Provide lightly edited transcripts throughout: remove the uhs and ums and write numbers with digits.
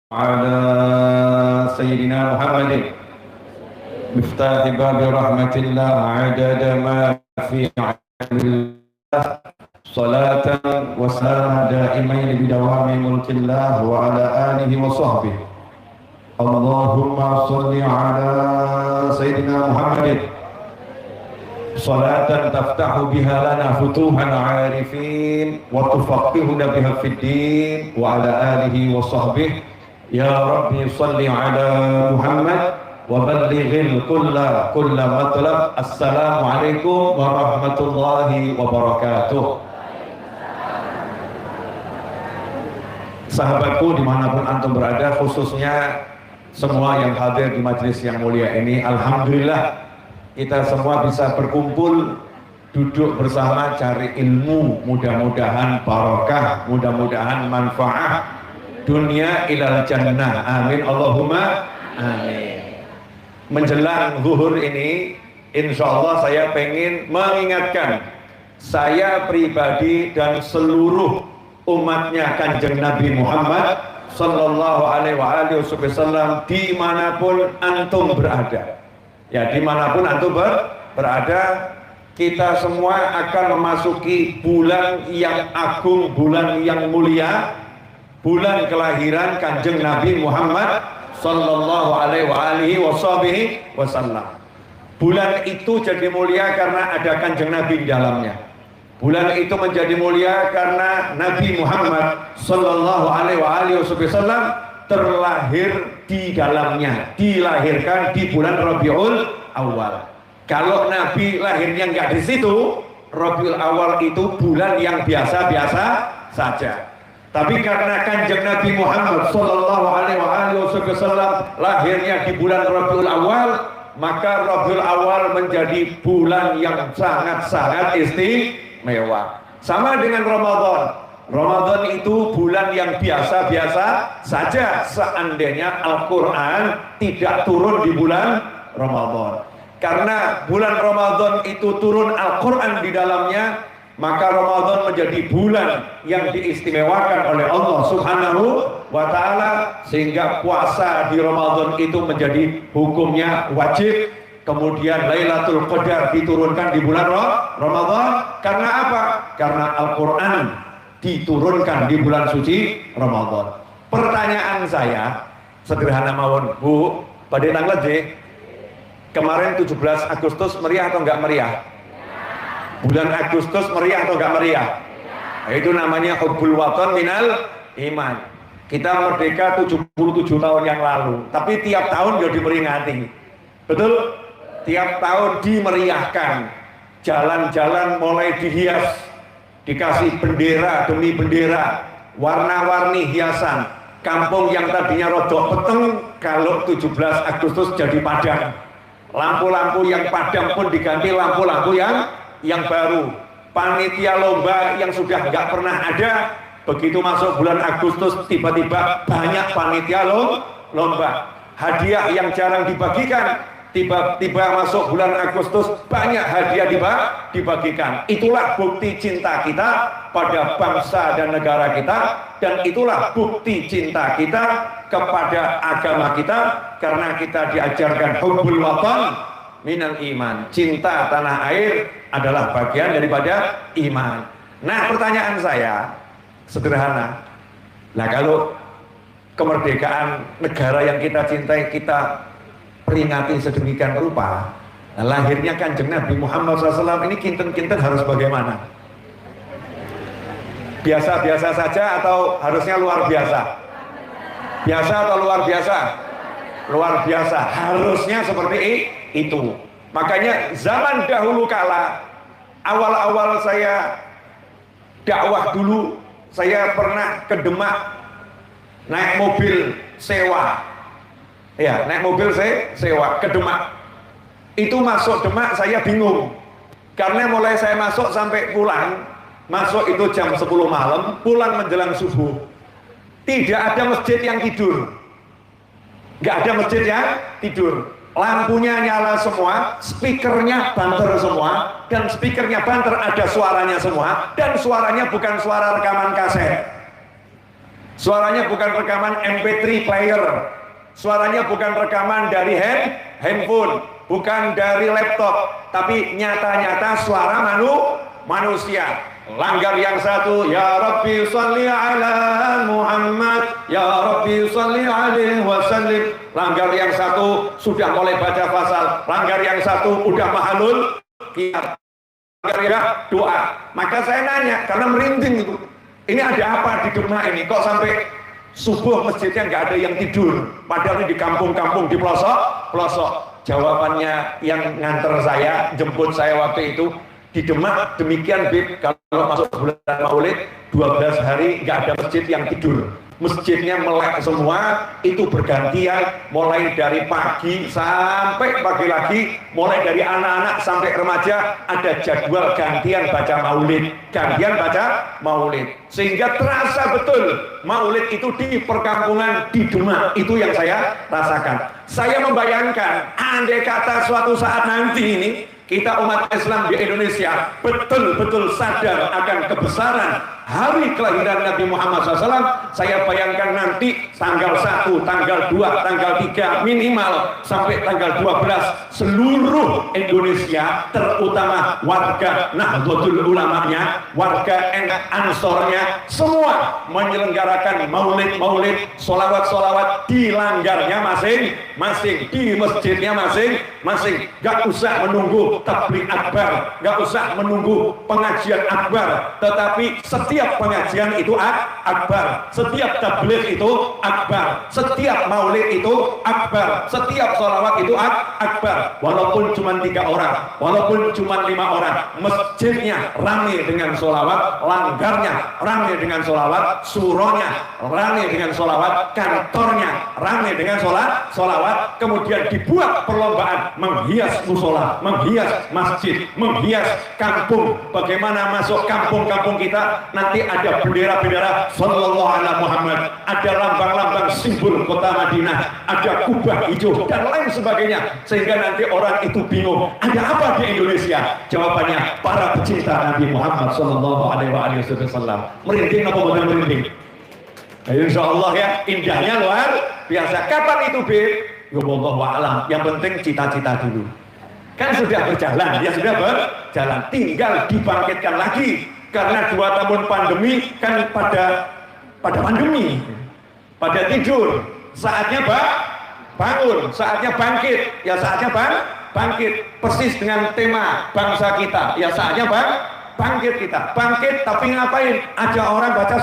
على سيدنا محمد مفتاح باب رحمة الله عدد ما في علم الله صلاة وسلام دائمين بدوام ملك الله وعلى آله وصحبه. اللهم صل على سيدنا محمد صلاة تفتح بها لنا فتوح العارفين وتفقهنا بها في الدين وعلى آله وصحبه. يا ربي صل على محمد وبلغ كل مطلب. السلام عليكم ورحمة الله وبركاته. Sahabatku dimanapun antum berada, khususnya semua yang hadir di majelis yang mulia ini, alhamdulillah kita semua bisa berkumpul, duduk bersama cari ilmu, mudah-mudahan barokah, mudah-mudahan manfaat dunia ilal jannah, amin Allahumma amin. Menjelang zuhur ini, insya Allah saya pengen mengingatkan saya pribadi dan seluruh umatnya Kanjeng Nabi Muhammad sallallahu alaihi wasallam dimanapun antum berada. Ya, dimanapun antum berada, kita semua akan memasuki bulan yang agung, bulan yang mulia, bulan kelahiran Kanjeng Nabi Muhammad sallallahu alaihi wasallam. Bulan itu jadi mulia karena ada Kanjeng Nabi di dalamnya. Bulan itu menjadi mulia karena Nabi Muhammad sallallahu alaihi wasallam terlahir di dalamnya, dilahirkan di bulan Rabiul Awal. Kalau Nabi lahirnya nggak di situ, Rabiul Awal itu bulan yang biasa-biasa saja. Tapi karena Kanjeng Nabi Muhammad sallallahu alaihi wasallam lahirnya di bulan Rabiul Awal, maka Rabiul Awal menjadi bulan yang sangat-sangat istimewa. Sama dengan Ramadan. Ramadan itu bulan yang biasa-biasa saja seandainya Al-Quran tidak turun di bulan Ramadan. Karena bulan Ramadan itu turun Al-Quran di dalamnya, maka Ramadan menjadi bulan yang diistimewakan oleh Allah Subhanahu wa Ta'ala, sehingga puasa di Ramadan itu menjadi hukumnya wajib. Kemudian Lailatul Qadar diturunkan di bulan Ramadan. Karena apa? Karena Al-Quran diturunkan di bulan suci Ramadan. Pertanyaan saya sederhana mawon, Bu, pada tanggal J kemarin 17 Agustus meriah atau enggak meriah? Bulan Agustus meriah atau enggak meriah? Itu namanya hubbul watan minal iman. Kita merdeka 77 tahun yang lalu, tapi tiap tahun ya diperingati. Betul? Tiap tahun dimeriahkan. Jalan-jalan mulai dihias, dikasih bendera demi bendera, warna-warni hiasan. Kampung yang tadinya rodok peteng, kalau 17 Agustus jadi padang. Lampu-lampu yang padam pun diganti lampu-lampu yang baru. Panitia lomba yang sudah nggak pernah ada, begitu masuk bulan Agustus tiba-tiba banyak panitia lomba. Hadiah yang jarang dibagikan, tiba-tiba masuk bulan Agustus banyak hadiah dibagikan. Itulah bukti cinta kita pada bangsa dan negara kita, dan itulah bukti cinta kita kepada agama kita, karena kita diajarkan hubbul watan minal iman. Cinta tanah air adalah bagian daripada iman. Nah, pertanyaan saya sederhana. Nah, kalau kemerdekaan negara yang kita cintai kita peringati sedemikian rupa, nah, lahirnya Kanjeng Nabi Muhammad SAW ini kinten-kinten harus bagaimana? Biasa-biasa saja atau harusnya luar biasa? Biasa atau luar biasa? Luar biasa, harusnya seperti itu. Makanya zaman dahulu kala, awal-awal saya dakwah dulu, saya pernah ke Demak naik mobil sewa. Ya, naik mobil sewa ke Demak. Itu masuk Demak saya bingung. Karena mulai saya masuk sampai pulang, masuk itu jam 10 malam, pulang menjelang subuh. Tidak ada masjid yang tidur. Nggak ada masjid yang tidur. Lampunya nyala semua, speakernya banter semua, dan speakernya banter ada suaranya semua, dan suaranya bukan suara rekaman kaset. Suaranya bukan rekaman MP3 player, suaranya bukan rekaman dari handphone, bukan dari laptop, tapi nyata-nyata suara manusia. Langgar yang satu, ya Rabbi sholli ala Muhammad, ya Rabbi sholli alaihi wasallim. Langgar yang satu sudah mulai baca fasal, langgar yang satu udah mahalul qiyam, langgar yang doa. Maka saya nanya, karena merinding itu, ini ada apa di Demak ini? Kok sampai subuh masjidnya nggak ada yang tidur? Padahal ini di kampung-kampung, di pelosok. Jawabannya yang nganter saya, jemput saya waktu itu, di Demak demikian, Bib, kalau masuk bulan Maulid 12 hari nggak ada masjid yang tidur. Masjidnya melek semua, itu bergantian, mulai dari pagi sampai pagi lagi, mulai dari anak-anak sampai remaja, ada jadwal gantian baca maulid, sehingga terasa betul maulid itu di perkampungan di Demak. Itu yang saya rasakan. Saya membayangkan, andai kata suatu saat nanti ini kita umat Islam di Indonesia betul-betul sadar akan kebesaran hari kelahiran Nabi Muhammad SAW, saya bayangkan nanti tanggal 1, tanggal 2, tanggal 3, minimal sampai tanggal 12, seluruh Indonesia, terutama warga Nahdlatul Ulamanya, warga Ansornya, semua menyelenggarakan maulid, solawat di langgarnya masing-masing, di masjidnya masing-masing. Gak usah menunggu tabligh akbar, gak usah menunggu pengajian akbar, tetapi setiap pengajian itu akbar, setiap tabligh itu akbar, setiap maulid itu akbar, setiap sholawat itu akbar. Walaupun cuma 3 orang, walaupun cuma 5 orang, masjidnya ramai dengan sholawat, langgarnya ramai dengan sholawat, suronya ramai dengan sholawat, kantornya ramai dengan sholawat, kemudian dibuat perlombaan menghias musola, menghias masjid, menghias kampung. Bagaimana masuk kampung-kampung kita nanti ada bendera-bendera sallallahu alaihi Muhammad, ada lambang-lambang simbol kota Madinah, ada kubah hijau dan lain sebagainya, sehingga nanti orang itu bingung, ada apa di Indonesia? Jawabannya para pecinta Nabi Muhammad sallallahu alaihi wasallam. Merinding apa bukan merinding? Insya Allah ya, indahnya luar biasa. Kapan itu, Bib? Ya wallahu a'lam. Yang penting cita-cita dulu. Kan sudah berjalan, ya sudah berjalan, tinggal dibangkitkan lagi. Karena 2 tahun pandemi kan pada pandemi, pada tidur. Saatnya bangun, saatnya bangkit, ya saatnya bangkit. Persis dengan tema bangsa kita, ya saatnya bangkit kita. Bangkit tapi ngapain? Ajak orang baca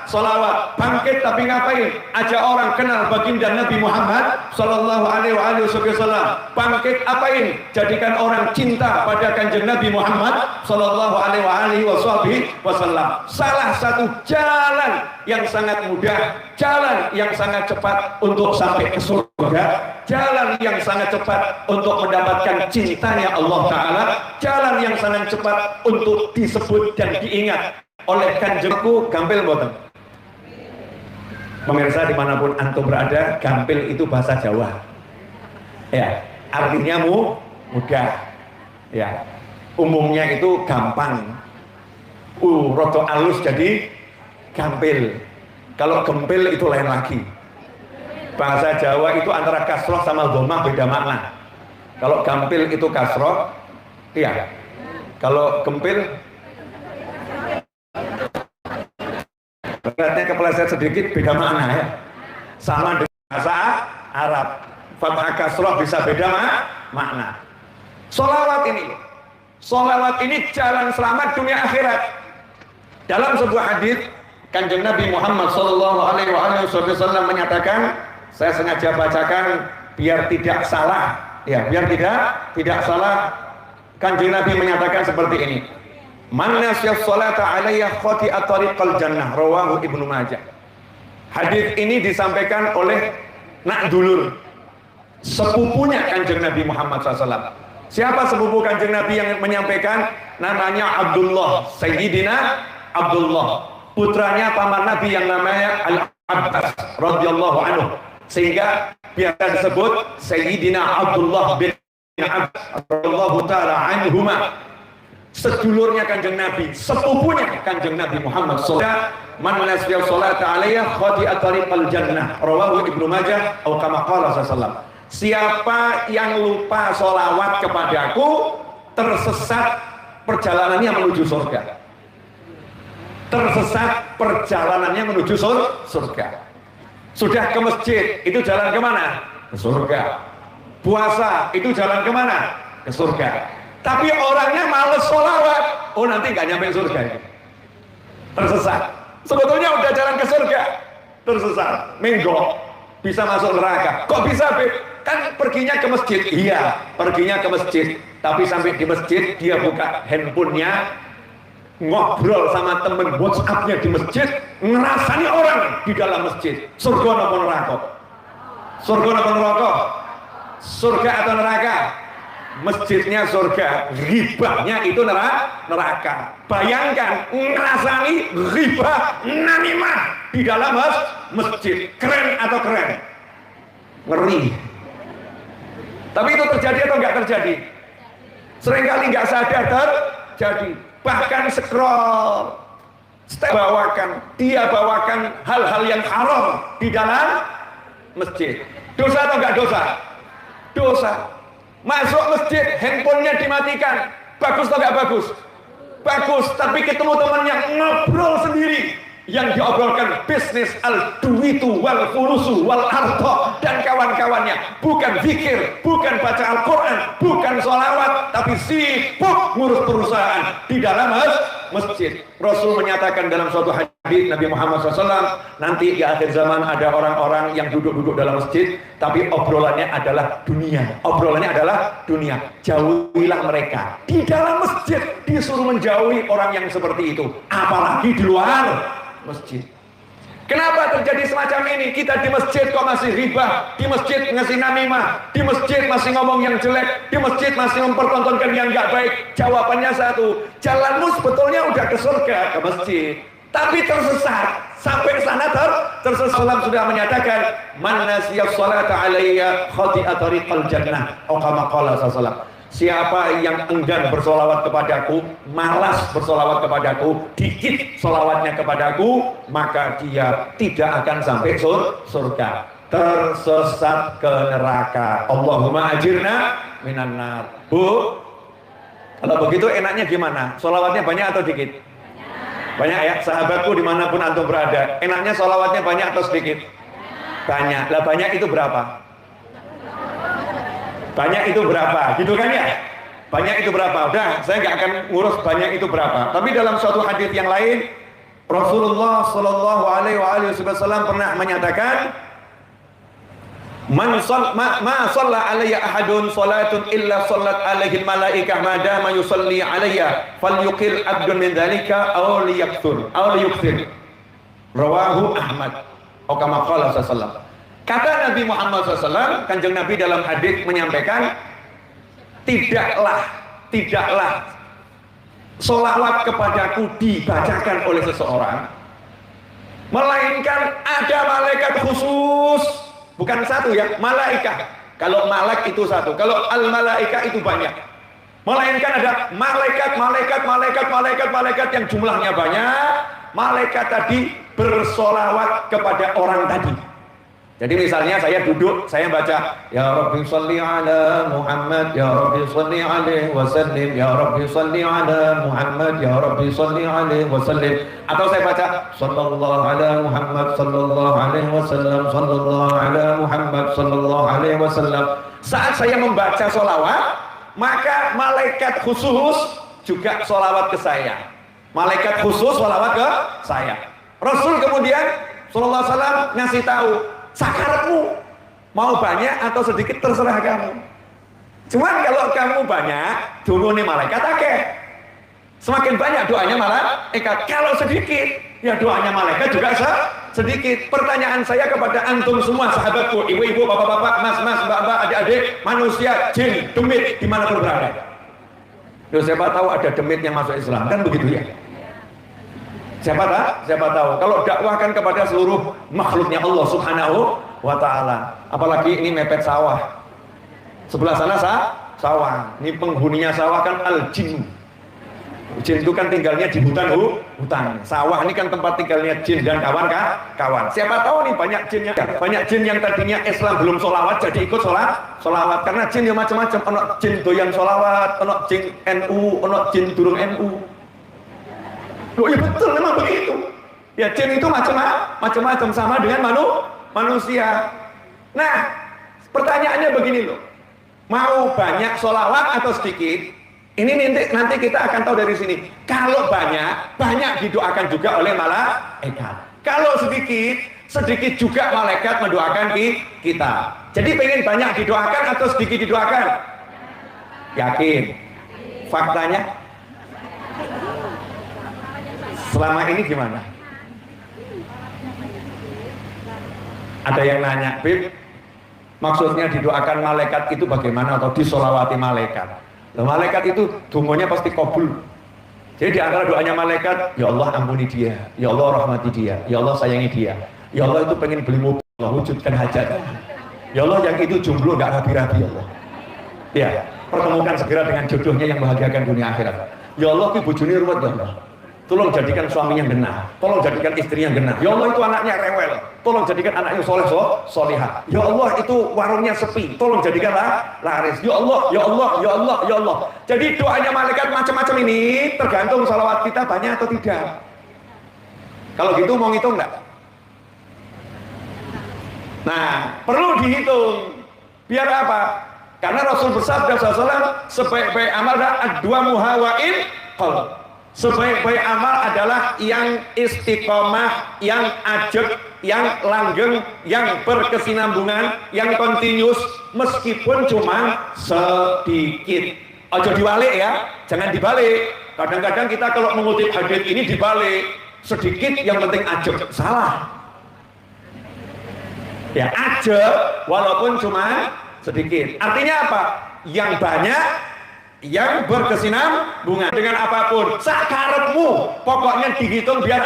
sholawat. Bangkit tapi ngapain? Ajak orang kenal baginda Nabi Muhammad sallallahu alaihi wasallam. Bangkit apain? Jadikan orang cinta pada kanjeng Nabi Muhammad sallallahu alaihi wasallam. Salah satu jalan yang sangat mudah, jalan yang sangat cepat untuk sampai ke surga, jalan yang sangat cepat untuk mendapatkan cintanya Allah Ta'ala, jalan yang sangat cepat untuk disebut dan diingat oleh kanjengku. Gampil mboten? Pemirsa dimanapun antum berada, gampil itu bahasa Jawa, ya, artinya mudah, ya, umumnya itu gampang, rodo alus jadi gampil. Kalau gempil itu lain lagi. Bahasa Jawa itu antara kasroh sama dhammah beda makna. Kalau gampil itu kasroh, iya. Kalau gempil, beratnya kepleset sedikit, beda makna ya. Sama dengan bahasa Arab, fathah kasroh bisa beda makna. Sholawat ini jalan selamat dunia akhirat. Dalam sebuah hadis, kanjeng Nabi Muhammad sallallahu alaihi wasallam menyatakan, saya sengaja bacakan biar tidak salah, ya, biar tidak salah. Kanjeng Nabi menyatakan seperti ini: man nasyaf sholata alayya khati'at tariqal jannah, rawahu Ibnu Majah. Hadis ini disampaikan oleh nak dulur, sepupunya kanjeng Nabi Muhammad SAW. Siapa sepupu kanjeng Nabi yang menyampaikan? Namanya Abdullah, Sayyidina Abdullah, putranya paman Nabi yang namanya Al-Abbas radhiyallahu anhu, sehingga biasa disebut Sayyidina Abdullah bin Abbas radhiyallahu taala anhuma. sedulurnya Kanjeng Nabi, sepupunya Kanjeng Nabi Muhammad SAW. Man nasiya sholata alayya khati'a tariqal jannah, rawahu Ibnu Majah atau kama qala sallallahu. Siapa yang lupa sholawat kepadaku, tersesat perjalanannya menuju surga. Tersesat perjalanannya menuju surga. Sudah ke masjid, itu jalan kemana? Ke surga. Puasa, itu jalan kemana? Ke surga. Tapi orangnya males sholawat, oh nanti nggak nyampe surga. Tersesat. Sebetulnya udah jalan ke surga, tersesat, menggok, bisa masuk neraka. Kok bisa, Beb? Kan perginya ke masjid. Iya, perginya ke masjid. Tapi sampai di masjid, dia buka handphonenya, ngobrol sama temen WhatsApp-nya di masjid, ngerasani orang di dalam masjid. Surga atau neraka? Surga atau neraka? Surga atau neraka? Masjidnya surga, ghibahnya itu neraka. Bayangkan ngerasani ghibah namimah di dalam masjid. Keren atau keren? Ngeri. Tapi itu terjadi atau nggak terjadi? Seringkali nggak sadar terjadi. Bahkan scroll, dia bawakan hal-hal yang haram di dalam masjid. Dosa atau nggak dosa? Dosa. Masuk masjid, handphonenya dimatikan. Bagus atau nggak bagus? Bagus, tapi ketemu temannya ngobrol sendiri. Yang diobrolkan bisnis al-duwitu wal furusu wal arto dan kawan-kawannya. Bukan zikir, bukan baca Al-Quran, bukan sholawat, tapi sibuk ngurus perusahaan di dalam masjid. Rasul menyatakan dalam suatu hadis Nabi Muhammad SAW, nanti di akhir zaman ada orang-orang yang duduk-duduk dalam masjid, tapi obrolannya adalah dunia. Obrolannya adalah dunia. Jauhilah mereka. Di dalam masjid disuruh menjauhi orang yang seperti itu. Apalagi di luar masjid. Kenapa terjadi semacam ini? Kita di masjid kok masih ribah, di masjid ngasih namimah, di masjid masih ngomong yang jelek, di masjid masih mempertontonkan yang nggak baik. Jawabannya satu, jalanmu sebetulnya udah ke surga, ke masjid, tapi tersesat. Sampai sana tersesat. Sudah menyatakan, man nasiya sholata alayya khati'a tariqal jannah, atau kama qala sallallahu. Siapa yang enggan bersolawat kepadaku, malas bersolawat kepadaku, dikit solawatnya kepadaku, maka dia tidak akan sampai surga. Tersesat ke neraka. Allahumma ajirna minan nar. Bu, kalau begitu enaknya gimana? Solawatnya banyak atau dikit? Banyak ya, sahabatku dimanapun antum berada. Enaknya solawatnya banyak atau sedikit? Banyak. Lah banyak itu berapa? Banyak itu berapa? Gitu kan ya? Banyak itu berapa? Udah, saya nggak akan ngurus banyak itu berapa. Tapi dalam suatu hadis yang lain, Rasulullah Shallallahu Alaihi Wasallam pernah menyatakan, ma shalla alayya ahadun salatun illa sallat alaihi malaikah madama yusalli alayya falyuqil abdun min dzalika aw liyakthur aw liyukthir. Rawahu Ahmad. Atau kama qala sallallahu. Kata Nabi Muhammad SAW, Kanjeng Nabi dalam hadis menyampaikan, tidaklah sholawat kepadaku dibacakan oleh seseorang, melainkan ada malaikat khusus, bukan satu ya, malaikat. Kalau malak itu satu, kalau al-malaika itu banyak. Melainkan ada malaikat yang jumlahnya banyak. Malaikat tadi bersolawat kepada orang tadi. Jadi misalnya saya duduk, saya baca ya Rabbi sholli ala Muhammad, ya Rabbi sholli alaihi wasallim, ya Rabbi sholli ala Muhammad, ya Rabbi sholli alaihi wasallim. Atau saya baca sallallahu ala Muhammad sallallahu alaihi wasallam, sallallahu ala Muhammad sallallahu alaihi wasallam. Saat saya membaca sholawat, maka malaikat khusus juga sholawat ke saya. Malaikat khusus sholawat ke saya. Rasul kemudian sallallahu alaihi wasallam ngasih tahu, sakaratmu mau banyak atau sedikit terserah kamu. Cuman kalau kamu banyak, dulu nih malaikat akeh. Semakin banyak doanya malaikat. Kalau sedikit, ya doanya malaikat juga sedikit. Pertanyaan saya kepada antum semua sahabatku, ibu-ibu, bapak-bapak, mas-mas, mbak-mbak, adik-adik, manusia, jin, demit, dimanapun berada. Loh, siapa tahu ada demit yang masuk Islam, kan begitu ya? Siapa tahu kalau dakwahkan kepada seluruh makhluknya Allah Subhanahu wa ta'ala. Apalagi ini mepet sawah, sebelah sana sawah, ini penghuninya sawah kan al-jin. Jin itu kan tinggalnya di hutan. Sawah ini kan tempat tinggalnya jin dan kawan. Siapa tahu nih banyak jin yang tadinya Islam belum sholawat jadi ikut sholawat. Karena jin ya macam-macam. Ono jin doyan sholawat, ono jin NU, ono jin durung NU. Loh ya betul memang begitu. Ya jin itu macam-macam sama dengan manusia. Nah, pertanyaannya begini loh. Mau banyak sholawat atau sedikit? Ini nanti kita akan tahu dari sini. Kalau banyak didoakan juga oleh malaikat. Kalau sedikit juga malaikat mendoakan kita. Jadi pengen banyak didoakan atau sedikit didoakan? Yakin? Faktanya? Selama ini gimana? Ada yang nanya, Bib, maksudnya didoakan malaikat itu bagaimana atau disolawati malaikat? Nah, malaikat itu dungonya pasti kabul. Jadi di antara doanya malaikat, ya Allah ampuni dia, ya Allah rahmati dia, ya Allah sayangi dia, ya Allah itu pengen beli mobil, Allah wujudkan hajat, ya Allah yang itu jomblo nggak rapi-rapi, ya Allah, ya pertemukan segera dengan jodohnya yang membahagiakan dunia akhirat, ya Allah itu bojone ruwet, ya Allah tolong jadikan suaminya genah, tolong jadikan istrinya genah, ya Allah itu anaknya rewel, tolong jadikan anaknya solehah, ya Allah itu warungnya sepi, tolong jadikanlah laris, ya Allah, ya Allah, ya Allah, ya Allah. Jadi doanya malaikat macam-macam ini tergantung salawat kita banyak atau tidak. Kalau gitu mau ngitung enggak? Nah, perlu dihitung. Biar apa? Karena Rasul bersabda SAW, sebaik-baik amal adalah dua muhawain qalb. Sebaik-baik amal adalah yang istiqomah, yang ajeg, yang langgeng, yang berkesinambungan, yang kontinus, meskipun cuma sedikit. Ojo dibalik ya, jangan dibalik. Kadang-kadang kita kalau mengutip hadis ini dibalik, sedikit yang penting ajeg, salah. Ya ajeg, walaupun cuma sedikit. Artinya apa? Yang banyak, yang berkesinambungan dengan apapun sakarepmu, pokoknya dihitung biar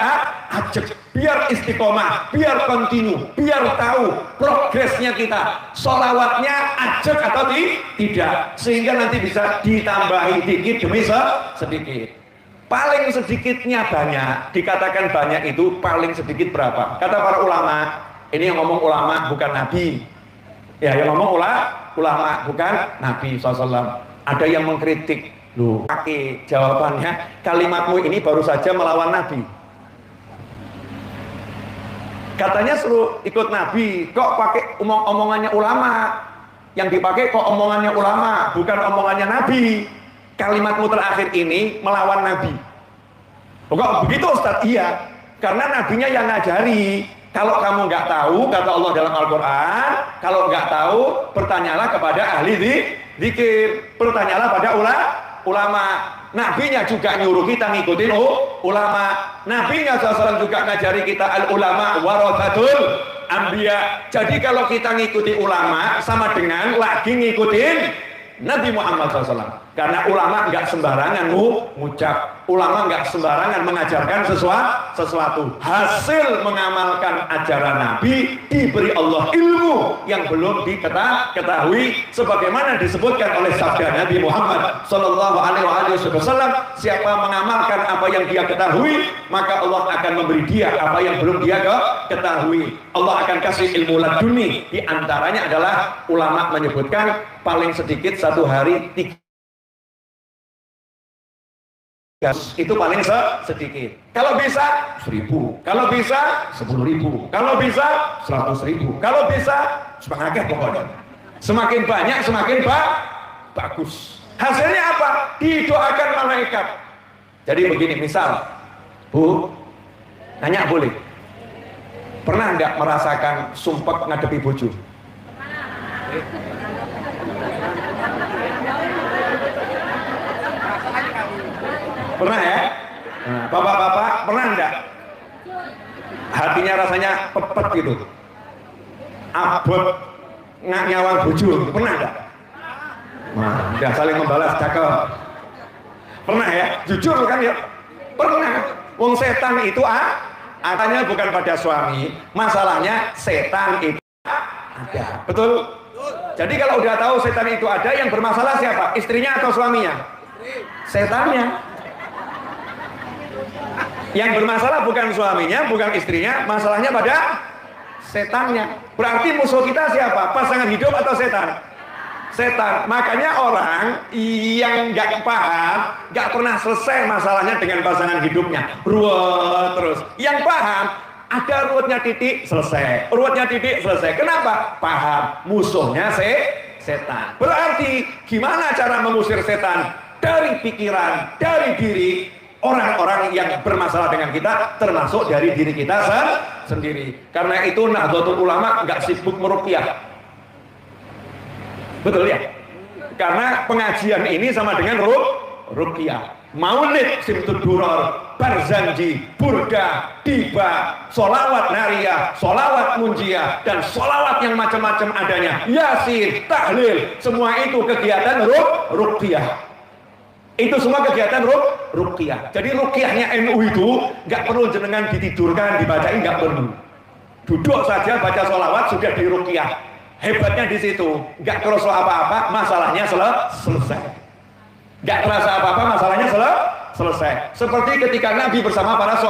ajeg, biar istiqomah, biar kontinu, biar tahu progresnya kita, sholawatnya ajeg atau tidak, sehingga nanti bisa ditambahi dikit demi sedikit. Paling sedikitnya banyak, dikatakan banyak itu paling sedikit berapa? Kata para ulama, ini yang ngomong ulama bukan nabi ya, yang ngomong ulama bukan nabi SAW. Ada yang mengkritik, loh, pakai jawabannya, kalimatmu ini baru saja melawan Nabi. Katanya suruh ikut Nabi, kok pakai omongannya ulama? Yang dipakai kok omongannya ulama, bukan omongannya Nabi. Kalimatmu terakhir ini melawan Nabi. Kok begitu Ustaz? Iya, karena Nabinya yang ngajari. Kalau kamu nggak tahu, kata Allah dalam Al-Quran, kalau nggak tahu, bertanyalah kepada ahli zikir, bertanyalah pada ulama. Nabinya juga nyuruh kita ngikutin ulama. Nabinya SAW juga ngajari kita al-ulama warathatul anbiya. Jadi kalau kita ngikuti ulama sama dengan lagi ngikutin Nabi Muhammad SAW. Karena ulama nggak sembarangan ngucap, ulama nggak sembarangan mengajarkan sesuatu. Hasil mengamalkan ajaran Nabi, diberi Allah ilmu yang belum diketahui, sebagaimana disebutkan oleh sabda Nabi Muhammad Sallallahu Alaihi Wasallam, siapa mengamalkan apa yang dia ketahui, maka Allah akan memberi dia apa yang belum dia ketahui. Allah akan kasih ilmu laduni. Di antaranya adalah ulama menyebutkan paling sedikit satu hari 3 itu paling sedikit. Kalau bisa 1.000, kalau bisa 10.000, kalau bisa 100.000, kalau bisa semangat pokoknya. Semakin banyak semakin bagus. Hasilnya apa? Didoakan malaikat. Jadi begini, misal, Bu, nanya boleh? Pernah nggak merasakan sumpek ngadepi bojo? Pernah ya? Nah, bapak-bapak pernah enggak? Hatinya rasanya pepet gitu, abot nyawang bojo, pernah enggak? Nah, udah saling membalas, cakep. Pernah ya? Jujur kan ya? Pernah. Wong setan itu adanya bukan pada suami, masalahnya setan itu ada. Betul? Jadi kalau udah tahu setan itu ada, yang bermasalah siapa? Istrinya atau suaminya? Setannya. Yang bermasalah bukan suaminya, bukan istrinya, masalahnya pada setannya. Berarti musuh kita siapa? Pasangan hidup atau setan? Setan. Makanya orang yang nggak paham, nggak pernah selesai masalahnya dengan pasangan hidupnya, ruwet terus. Yang paham, ada ruwetnya titik selesai, ruwetnya titik selesai. Kenapa? Paham musuhnya setan. Berarti gimana cara mengusir setan? Dari pikiran, dari diri orang-orang yang bermasalah dengan kita, termasuk dari diri kita sendiri. Karena itu Nahdlatul Ulama nggak sibuk meruqyah. Betul ya? Karena pengajian ini sama dengan ruqyah. Maulid, Simtud Duror, Barzanji, Burda, Diba, Solawat Nariyah, Solawat Munjiah, dan solawat yang macam-macam adanya, Yasin, Tahlil, semua itu kegiatan ruqyah. Itu semua kegiatan ruqyah. Jadi ruqyahnya NU itu nggak perlu jenengan ditidurkan, dibacain, nggak perlu. Duduk saja baca solawat sudah di ruqyah. Hebatnya di situ, nggak terasa apa-apa, masalahnya selesai. Nggak terasa apa-apa, masalahnya selesai. Seperti ketika Nabi bersama para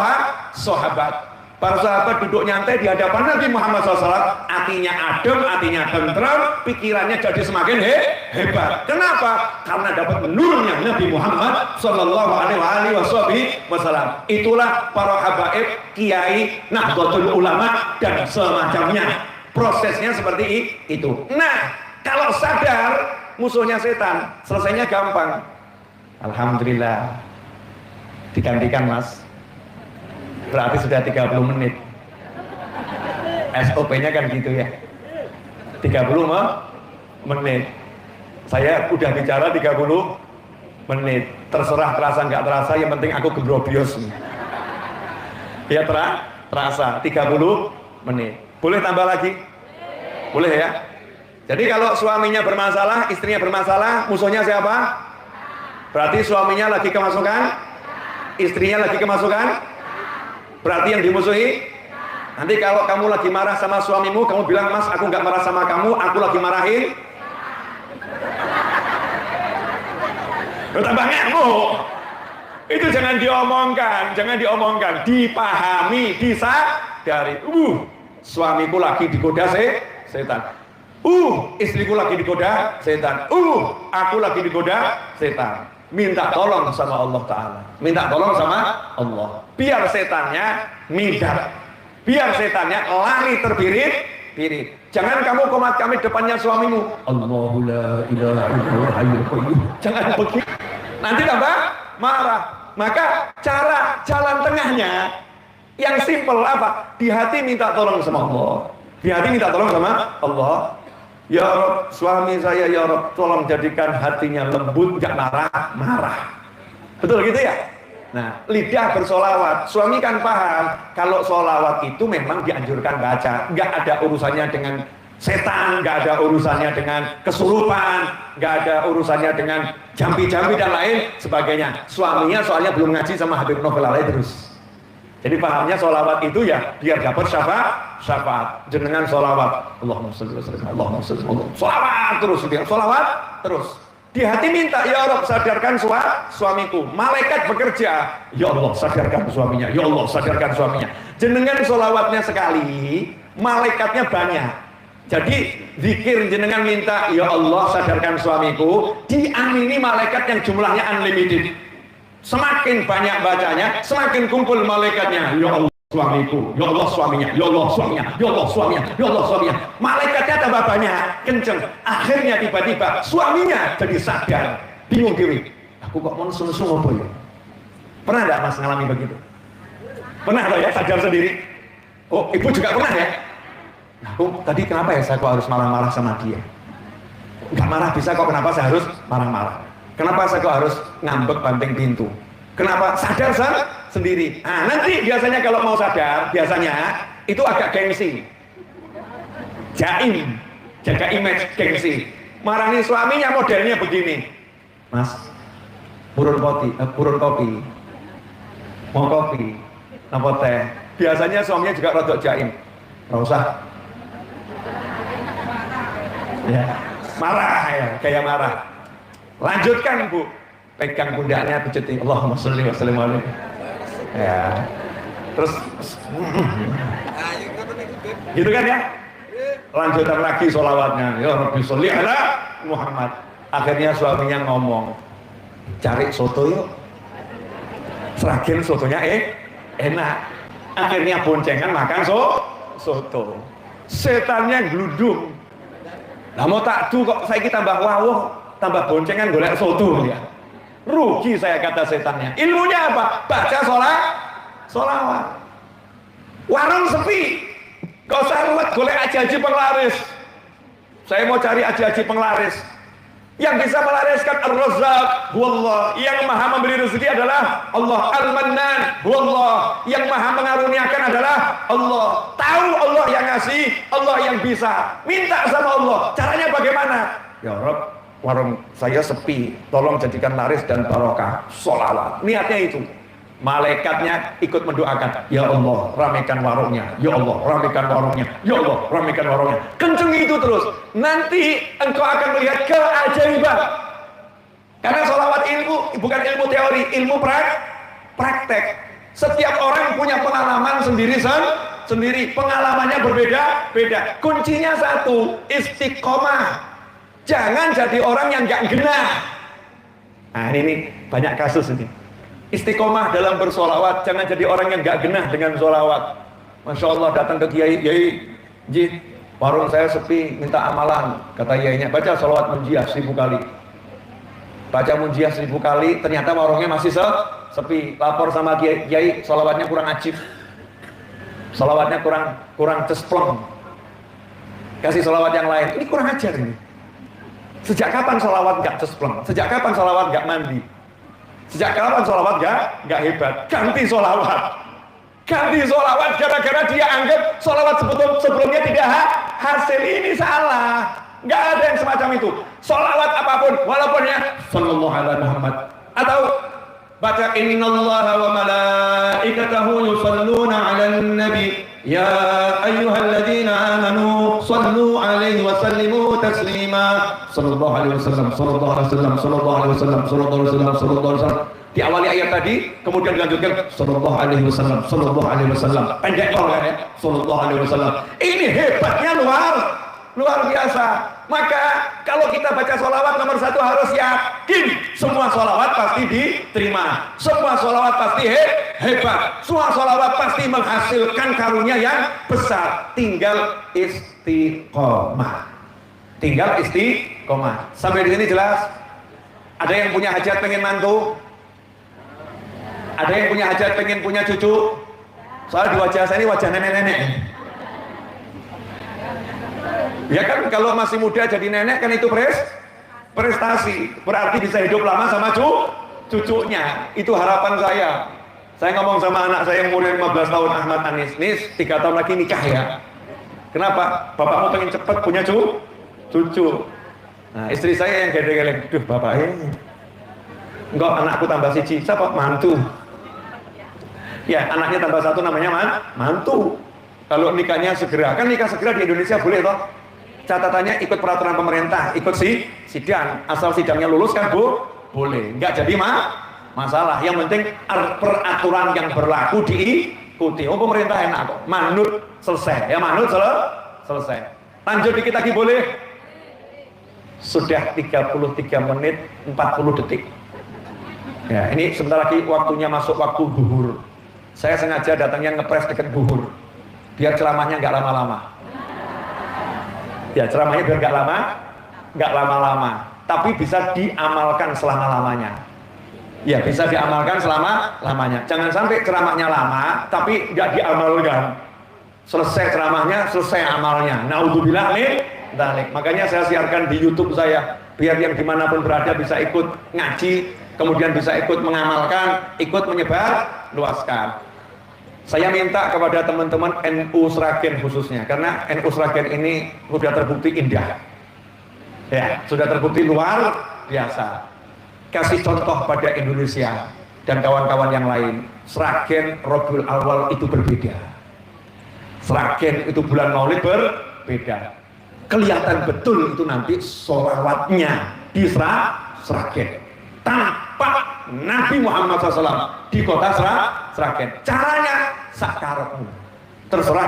sahabat. Para sahabat duduk nyantai di hadapan Nabi Muhammad SAW, hatinya adem, hatinya tentram, pikirannya jadi semakin hebat. Kenapa? Karena dapat menurunnya Nabi Muhammad SAW. Itulah para habaib, kiai, Nahdlatul Ulama, dan semacamnya. Prosesnya seperti itu. Nah, kalau sadar musuhnya setan, selesainya gampang. Alhamdulillah. Digantikan, Mas. Berarti sudah 30 menit. SOP-nya kan gitu ya. 30 menit. Saya udah bicara 30 menit. Terserah terasa nggak terasa, yang penting aku gebrobios. Ya terasa 30 menit. Boleh tambah lagi? Boleh ya? Jadi kalau suaminya bermasalah, istrinya bermasalah, musuhnya siapa? Berarti suaminya lagi kemasukan, istrinya lagi kemasukan. Berarti yang dimusuhi. Nanti kalau kamu lagi marah sama suamimu, kamu bilang, Mas, aku nggak marah sama kamu, aku lagi marahin. Tambah ngamuk. Itu jangan diomongkan, dipahami, disadari. Suamiku lagi digoda setan. Istriku lagi digoda setan. Aku lagi digoda setan. Minta tolong sama Allah Ta'ala. Minta tolong sama Allah. Biar setannya midat. Biar setannya lari terbirit-birit. Jangan kamu komat kami depannya suamimu. Allahu la ilaha illallah hayyul qayyum. Jangan begitu. Nanti tambah marah. Maka cara jalan tengahnya yang simpel apa? Di hati minta tolong sama Allah. Di hati minta tolong sama Allah. Ya Rob, suami saya ya Rob, tolong jadikan hatinya lembut, gak marah. Betul gitu ya? Nah, lidah bersolawat. Suami kan paham kalau solawat itu memang dianjurkan baca. Gak ada urusannya dengan setan, gak ada urusannya dengan kesurupan, gak ada urusannya dengan jambi-jambi dan lain sebagainya. Suaminya soalnya belum ngaji sama Habib Novel terus. Jadi pahamnya solawat itu ya biar dapat syafaat. Jenengan solawat, Allahumma sholli wa sallim, Allahumma sholli wa sallim. Solawat terus, solawat terus. Di hati minta, ya Allah sadarkan suamiku. Malaikat bekerja, ya Allah sadarkan suaminya, ya Allah sadarkan suaminya. Jenengan solawatnya sekali, malaikatnya banyak. Jadi zikir jenengan minta, ya Allah sadarkan suamiku, diamini malaikat yang jumlahnya unlimited. Semakin banyak bacanya, semakin kumpul malaikatnya. Ya Allah suamiku, ya Allah suaminya, ya Allah suaminya, ya Allah suaminya, ya Allah suaminya. Malaikatnya tambah banyak, kenceng. Akhirnya tiba-tiba suaminya jadi sadar, bingung diri. Aku kok mau sung-sung apa ya? Pernah enggak Mas ngalami begitu? Pernah loh ya, sadar sendiri. Oh, ibu juga pernah ya? Nah, tadi kenapa ya saya kok harus marah-marah sama dia? Enggak marah bisa kok, kenapa saya harus marah-marah? Kenapa saya kok harus ngambek banting pintu? Kenapa? Sadar sendiri. Nah, nanti biasanya kalau mau sadar, biasanya itu agak gengsi. Jaim, jaga image gengsi. Marahi suaminya modelnya begini. Mas, purun kopi. Mau kopi, apa teh? Biasanya suaminya juga rodok jaim. Nggak usah. Ya, marah ya, kayak marah. Lanjutkan Bu, pegang pundaknya, pijetin Allahumma sholli wa sallim alaihi. Ya. Terus gitu kan ya? Lanjutan lagi sholawatnya. Ya Rabbi sholli ala Muhammad. Akhirnya suaminya ngomong, cari soto yuk. Seragen sotonya enak. Akhirnya boncengan makan soto. Setannya gludung. Lah mau takdu kok saya tambah wawuh, tambah boncengan golek soto ya. Rugi saya kata setannya. Ilmunya apa? Baca sholawat. Warung sepi. Gak usah ruwet golek aji-aji penglaris. Saya mau cari aji-aji penglaris. Yang bisa melariskan Ar-Razzaq huwallah. Yang maha memberi rezeki adalah Allah. Al-Mannan huwallah. Yang maha mengaruniakan adalah Allah. Tahu Allah yang ngasih, Allah yang bisa. Minta sama Allah. Caranya bagaimana? Ya Rabb, warung saya sepi, tolong jadikan laris dan barokah. Sholawat. Niatnya itu. Malaikatnya ikut mendoakan, ya Allah ramekan warungnya, ya Allah ramekan warungnya, ya Allah ramekan warungnya. Kenceng itu terus, nanti engkau akan melihat keajaiban. Karena sholawat ilmu bukan ilmu teori, ilmu praktek. Setiap orang punya pengalaman sendiri, pengalamannya berbeda-beda. Kuncinya satu, istiqomah. Jangan jadi orang yang gak genah. Nah ini banyak kasus ini. Istiqomah dalam bersolawat, jangan jadi orang yang gak genah dengan solawat. Masya Allah datang ke kiai, warung saya sepi, minta amalan. Kata kiainya, baca solawat munjiah 1000 kali. Baca munjiah 1000 kali, ternyata warungnya masih sepi. Lapor sama kiai, solawatnya kurang ajib, solawatnya kurang cesplong. Kasih solawat yang lain, ini kurang ajar ini. Sejak kapan solawat gak cesplong? Sejak kapan solawat gak mandi? Sejak kapan sholawat gak hebat? Ganti sholawat. Ganti sholawat gara-gara dia anggap sholawat sebelumnya tidak hasil. Ini salah. Gak ada yang semacam itu. Sholawat apapun, walaupun ya sallallahu alaihi Muhammad. Atau baca innallaha wa malaikatahu yusalluna 'alan nabi ya ayyuhalladzina amanu sallu 'alaihi wa sallimu taslima. Sallallahu alaihi wasallam, sallallahu alaihi wasallam, sallallahu alaihi wasallam, sallallahu alaihi wasallam, sallallahu alaihi wasallam. Diawali ayat tadi, kemudian dilanjutkan sallallahu alaihi wasallam, sallallahu alaihi wasallam. Pendek banget ya, sallallahu alaihi wasallam. Ini hebatnya luar biasa. Maka kalau kita baca sholawat nomor satu harus yakin semua sholawat pasti diterima, semua sholawat pasti hebat, semua sholawat pasti menghasilkan karunia yang besar. Tinggal istiqomah. Sampai di sini jelas? Ada yang punya hajat pengen mantu? Ada yang punya hajat pengen punya cucu? Soalnya di wajah saya ini wajah nenek-nenek. Ya kan kalau masih muda jadi nenek kan itu prestasi. Berarti bisa hidup lama sama cucunya. Itu harapan saya. Saya ngomong sama anak saya yang umur 15 tahun, Ahmad Anis, Nis 3 tahun lagi nikah ya. Kenapa? Bapakmu pengen cepat punya cucu. Nah istri saya yang gede-gede, duh bapak ini enggak, anakku tambah siji, siapa? Mantu. Ya anaknya tambah satu namanya mantu. Kalau nikahnya segera, kan nikah segera di Indonesia boleh toh? Catatannya ikut peraturan pemerintah, ikut sidang, asal sidangnya lulus kan boleh, enggak jadi masalah. Yang penting peraturan yang berlaku diikuti. Oh pemerintah enak kok, manut selesai, ya manut selesai. Lanjut dikit lagi boleh? Sudah 33 menit 40 detik. Ya, ini sebentar lagi waktunya masuk waktu zuhur. Saya sengaja datangnya ngepres dekat zuhur. Biar ceramahnya nggak lama-lama. Ya, ceramahnya biar nggak lama-lama. Tapi bisa diamalkan selama-lamanya. Ya, bisa diamalkan selama-lamanya. Jangan sampai ceramahnya lama, tapi nggak diamalkan. Selesai ceramahnya, selesai amalnya. Naudzubillah min dzalik. Makanya saya siarkan di YouTube saya, biar yang dimanapun berada bisa ikut ngaji, kemudian bisa ikut mengamalkan, ikut menyebar luaskan. Saya minta kepada teman-teman NU Sragen khususnya, karena NU Sragen ini sudah terbukti indah, ya sudah terbukti luar biasa. Kasih contoh pada Indonesia dan kawan-kawan yang lain. Sragen Rabiul Awal itu berbeda. Sragen itu bulan Maulid berbeda. Kelihatan betul itu nanti sholawatnya di Sragen. Tampak Nabi Muhammad SAW di kota Sragen. Caranya sakarepmu. Terserah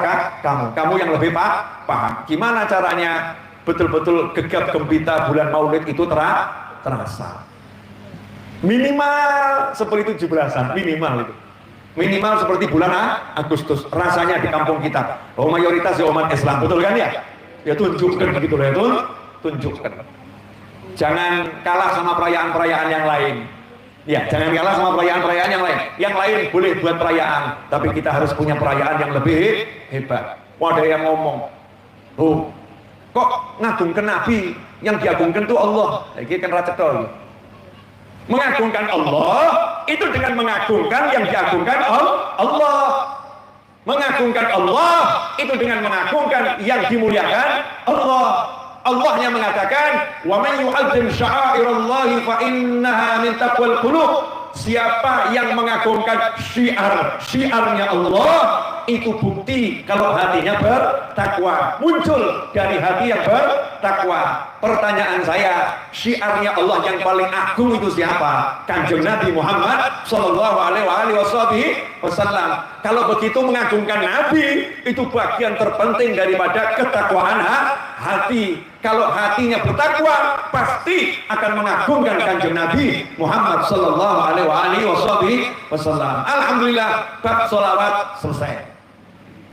kamu yang lebih paham. Gimana caranya betul-betul gegap gempita bulan Maulid itu terasa. Minimal seperti 17-an, minimal itu. Minimal seperti bulan Agustus rasanya di kampung kita. Oh, mayoritas ya umat Islam, betul kan ya? Ya tunjukkan begitu ya, tunjukkan. Jangan kalah sama perayaan-perayaan yang lain. Ya, jangan kalah sama perayaan-perayaan yang lain. Yang lain boleh buat perayaan, tapi kita harus punya perayaan yang lebih hebat. Ada yang ngomong, oh, kok ngagungkan Nabi? Yang diagungkan itu Allah. Ini kan racetol. Mengagungkan Allah itu dengan mengagungkan yang diagungkan Allah. Mengagungkan Allah itu dengan mengagungkan yang dimuliakan Allah. Allah yang mengatakan, "Wa man yu'azzim sya'airallahi fa innaha min taqwal qulub." Siapa yang mengagungkan syiarnya Allah, itu bukti kalau hatinya bertakwa. Muncul dari hati yang bertakwa. Pertanyaan saya, syiarnya Allah yang paling agung itu siapa? Kanjeng Nabi Muhammad sallallahu alaihi wasallam. Kalau begitu mengagungkan Nabi itu bagian terpenting daripada ketakwaan hati. Kalau hatinya bertakwa, pasti akan mengagungkan Kanjeng Nabi Muhammad sallallahu alaihi wasallam. Alhamdulillah, bab sholawat selesai.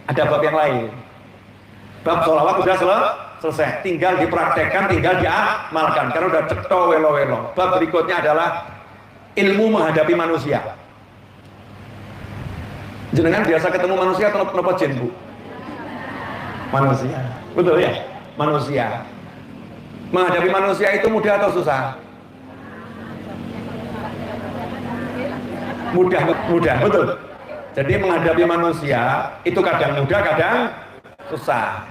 Ada bab yang lain. Bab sholawat sudah selesai, tinggal dipraktekkan, tinggal diamalkan karena udah cetho welo-welo. Bab berikutnya adalah ilmu menghadapi manusia. Jenengan biasa ketemu manusia atau kenapa jin, Bu? Manusia, betul ya? Manusia. Menghadapi manusia itu mudah atau susah? Mudah, betul. Jadi menghadapi manusia itu kadang mudah, kadang susah.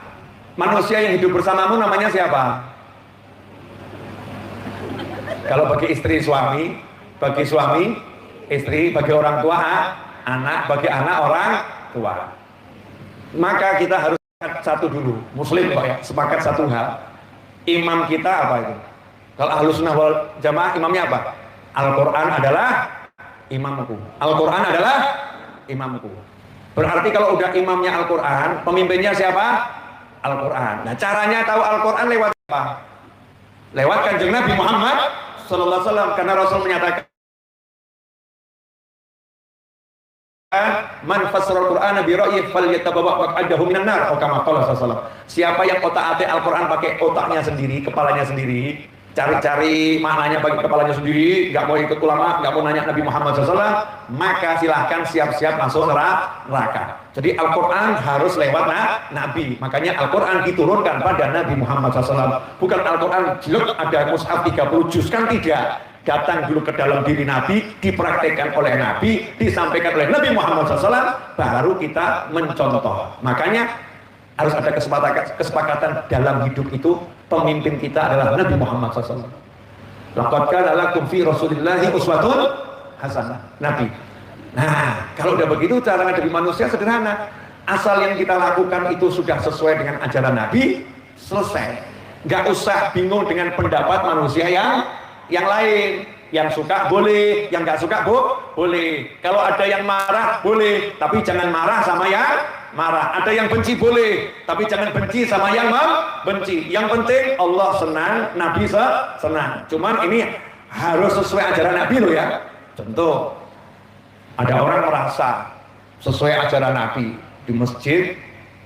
Manusia yang hidup bersamamu namanya siapa? Kalau bagi istri suami, bagi suami istri, bagi orang tua anak, bagi anak orang tua. Maka kita harus satu dulu, muslim Pak ya, sepakat satu hal. Imam kita apa itu? Kalau Ahlus Sunnah wal Jamaah imamnya apa? Al-Quran adalah imamku. Al-Quran adalah imamku. Berarti kalau udah imamnya Al-Quran, pemimpinnya siapa? Al-Quran. Nah, caranya tahu Al-Quran lewat apa? Lewat Kanjeng Nabi Muhammad sallallahu alaihi wasallam, karena Rasul menyatakan man fassara al-Qur'ana bi ra'yi falyatabawwa maq'adahu minan nar atau kama qala sallallahu. Siapa yang otak-atik Al-Qur'an pakai otaknya sendiri, kepalanya sendiri, cari-cari maknanya bagi kepalanya sendiri, nggak mau ikut ulama, nggak mau nanya Nabi Muhammad SAW, maka silahkan siap-siap masuk neraka. Jadi Al-Quran harus lewat Nabi. Makanya Al-Quran diturunkan pada Nabi Muhammad SAW. Bukan Al-Quran jelek ada mushaf 30 juz, kan tidak. Datang dulu ke dalam diri Nabi, dipraktekkan oleh Nabi, disampaikan oleh Nabi Muhammad SAW, baru kita mencontoh. Makanya harus ada kesepakatan dalam hidup itu. Pemimpin kita adalah Nabi Muhammad SAW. Laqad kana lakum fi Rasulillahi uswatun hasanah. Nabi. Nah, kalau udah begitu cara menghadapi manusia sederhana. Asal yang kita lakukan itu sudah sesuai dengan ajaran Nabi, selesai. Nggak usah bingung dengan pendapat manusia yang lain. Yang suka boleh, yang nggak suka boleh. Kalau ada yang marah boleh, tapi jangan marah sama yang marah. Ada yang benci boleh, tapi jangan benci sama yang membenci. Yang penting Allah senang, Nabi senang. Cuman ini harus sesuai ajaran Nabi loh ya. Contoh, ada orang merasa sesuai ajaran Nabi di masjid,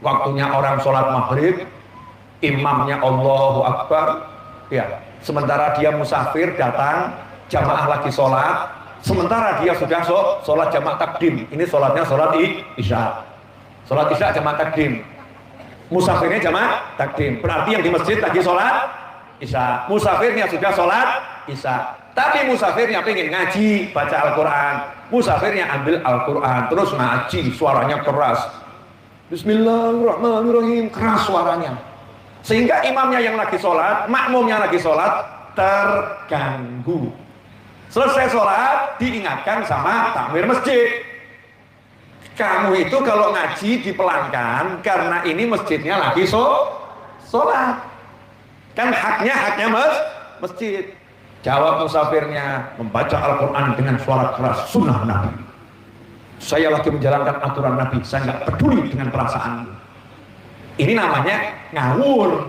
waktunya orang sholat maghrib, imamnya Allahu Akbar, ya. Sementara dia musafir datang, jamaah lagi sholat, sementara dia sudah sholat jamaah takdim. Ini sholatnya sholat isya. Sholat isya jamaah takdim, musafirnya jamaah takdim. Berarti yang di masjid lagi sholat isya, musafirnya sudah sholat isya. Tapi musafirnya pengen ngaji, baca Al-Quran. Musafirnya ambil Al-Quran, terus ngaji, suaranya keras. Bismillahirrahmanirrahim, keras suaranya. Sehingga imamnya yang lagi sholat, makmumnya lagi sholat, terganggu. Selesai sholat, diingatkan sama takmir masjid. Kamu itu kalau ngaji dipelankan, karena ini masjidnya lagi sholat. Kan haknya masjid. Jawab musafirnya, membaca Al-Quran dengan suara keras, sunnah Nabi. Saya lagi menjalankan aturan Nabi, saya nggak peduli dengan perasaan. Ini namanya ngawur.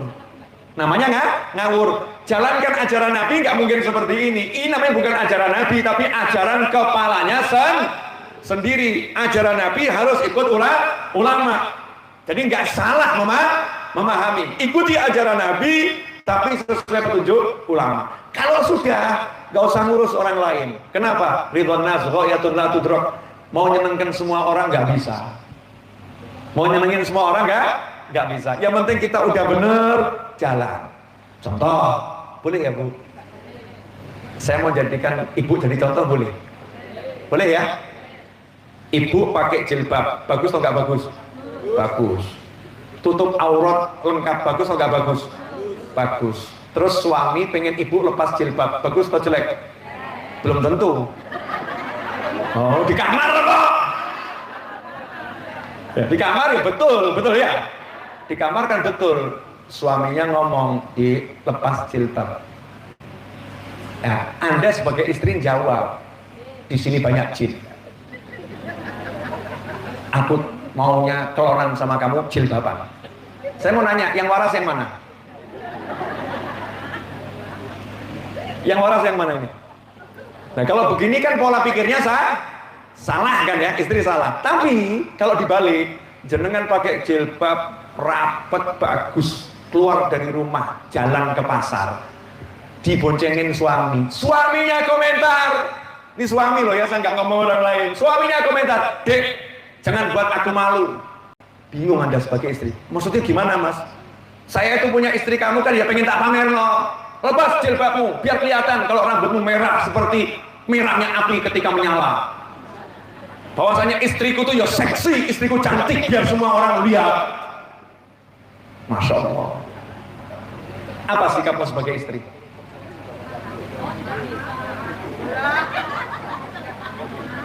Namanya ngawur. Jalankan ajaran Nabi nggak mungkin seperti ini. Ini namanya bukan ajaran Nabi, tapi ajaran kepalanya sendiri. Ajaran Nabi harus ikut ulama. Jadi nggak salah memahami. Ikuti ajaran Nabi, tapi sesuai petunjuk ulama. Kalau sudah, nggak usah ngurus orang lain. Kenapa? Ridwan nas ghayatun la tudrak. Mau nyenengkan semua orang nggak bisa. Mau nyenengin semua orang nggak bisa. Yang penting kita udah bener jalan. Contoh, boleh ya Bu? Saya mau jadikan Ibu jadi contoh, boleh? Boleh ya? Ibu pakai jilbab, bagus atau nggak bagus? Bagus. Tutup aurat lengkap, bagus atau nggak bagus? Bagus. Terus suami pengen ibu lepas jilbab, bagus atau jelek? Belum tentu. Oh, di kamar kok? Ya, di kamar ya betul ya. Di kamar kan betul. Suaminya ngomong dilepas jilbab. Ya, Anda sebagai istri jawab, di sini banyak jin. Aku maunya keloran sama kamu jilbaban. Saya mau nanya, yang waras yang mana? Yang waras yang mana ini? Nah kalau begini kan pola pikirnya salah kan ya, istri salah. Tapi kalau dibalik, jenengan pakai jilbab rapet bagus, keluar dari rumah, jalan ke pasar, diboncengin suami, suaminya komentar, ini suami loh ya, saya nggak ngomong orang lain, suaminya komentar, dek, jangan buat aku malu. Bingung Anda sebagai istri, maksudnya gimana Mas? Saya itu punya istri, kamu kan ya pengen tak pamer loh. Lepas jilbabmu, biar kelihatan kalau rambutmu merah seperti merahnya api ketika menyala. Bahwasanya istriku tuh ya seksi, istriku cantik, biar semua orang lihat. Masya Allah. Apa sikapmu sebagai istri?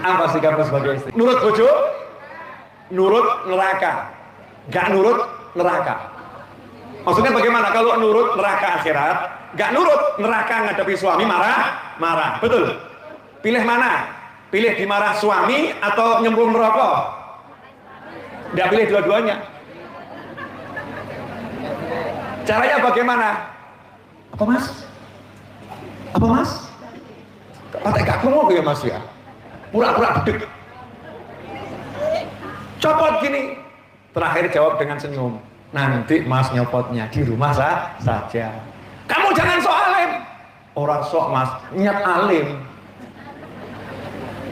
Apa sikapmu sebagai istri? Nurut bojo? Nurut neraka. Gak nurut neraka. Maksudnya bagaimana? Kalau nurut neraka akhirat, gak nurut neraka ngadepi suami marah, betul? Pilih mana? Pilih dimarah suami atau nyemplung neraka? Nggak pilih dua-duanya. Caranya bagaimana? Apa Mas? Apa Mas? Patek gak krungu ya Mas ya? Pura-pura bedek. Copot gini. Terakhir jawab dengan senyum. Nanti Mas nyopotnya di rumah saja. Kamu jangan sok alim. Orang sok Mas, niat alim.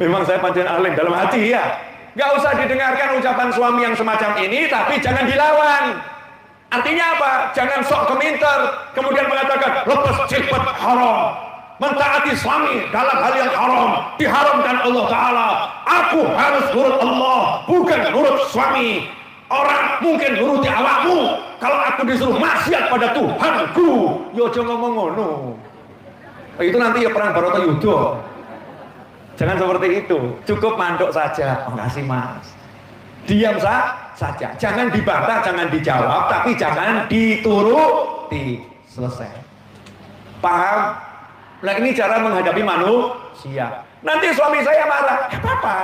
Memang saya pancen alim dalam hati ya. Gak usah didengarkan ucapan suami yang semacam ini, tapi jangan dilawan. Artinya apa? Jangan sok keminter, kemudian mengatakan lepas jilbab haram, mentaati suami dalam hal yang haram, diharamkan Allah Ta'ala. Aku harus nurut Allah, bukan nurut suami. Orang mungkin nuruti awakmu, kalau aku disuruh maksiat pada Tuhanku, yo jangan ngomong ngono. Itu nanti ya perang Bharatayuddha. Jangan seperti itu. Cukup manduk saja. Oh, makasih Mas. Diam saja. Jangan dibantah, jangan dijawab, tapi jangan dituruti. Selesai. Paham? Nah ini cara menghadapi manusia. Nanti suami saya marah, apa-apa.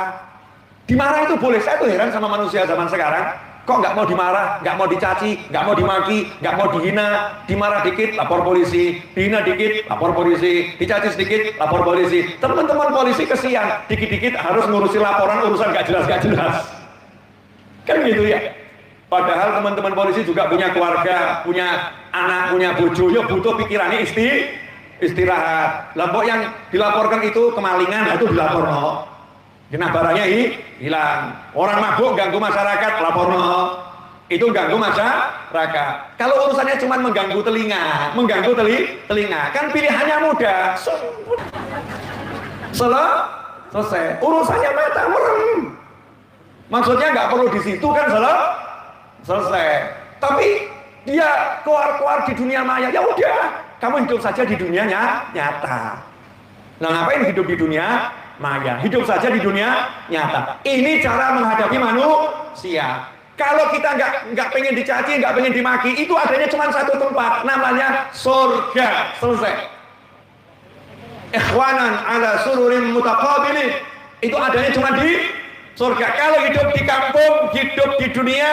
Dimarah itu boleh. Saya tuh heran sama manusia zaman sekarang. Kok nggak mau dimarah, nggak mau dicaci, nggak mau dimaki, nggak mau dihina, dimarah dikit lapor polisi, dihina dikit lapor polisi, dicaci sedikit lapor polisi. Teman-teman polisi kesian, dikit-dikit harus ngurusi laporan urusan nggak jelas. Kan gitu ya. Padahal teman-teman polisi juga punya keluarga, punya anak, punya bojo, ya butuh pikirannya istirahat. Lampok yang dilaporkan itu kemalingan, itu dilapor no. Genah barangnya hilang. Orang mabuk ganggu masyarakat, lapor no. Itu ganggu masyarakat. Kalau urusannya cuma mengganggu telinga, kan pilihannya mudah. Selesai. Urusannya mata merem. Maksudnya nggak perlu di situ kan selesai. Tapi dia keluar di dunia maya, ya udah, kamu hidup saja di dunia nyata. Nah ngapain hidup di dunia maya? Hidup saja di dunia nyata. Ini cara menghadapi manusia. Kalau kita nggak pengen dicaci, nggak pengen dimaki, itu adanya cuma satu tempat, namanya surga. Selesai. ikhwanan ala sururin mutaqabilin. Itu adanya cuma di surga. Kalau hidup di kampung, hidup di dunia,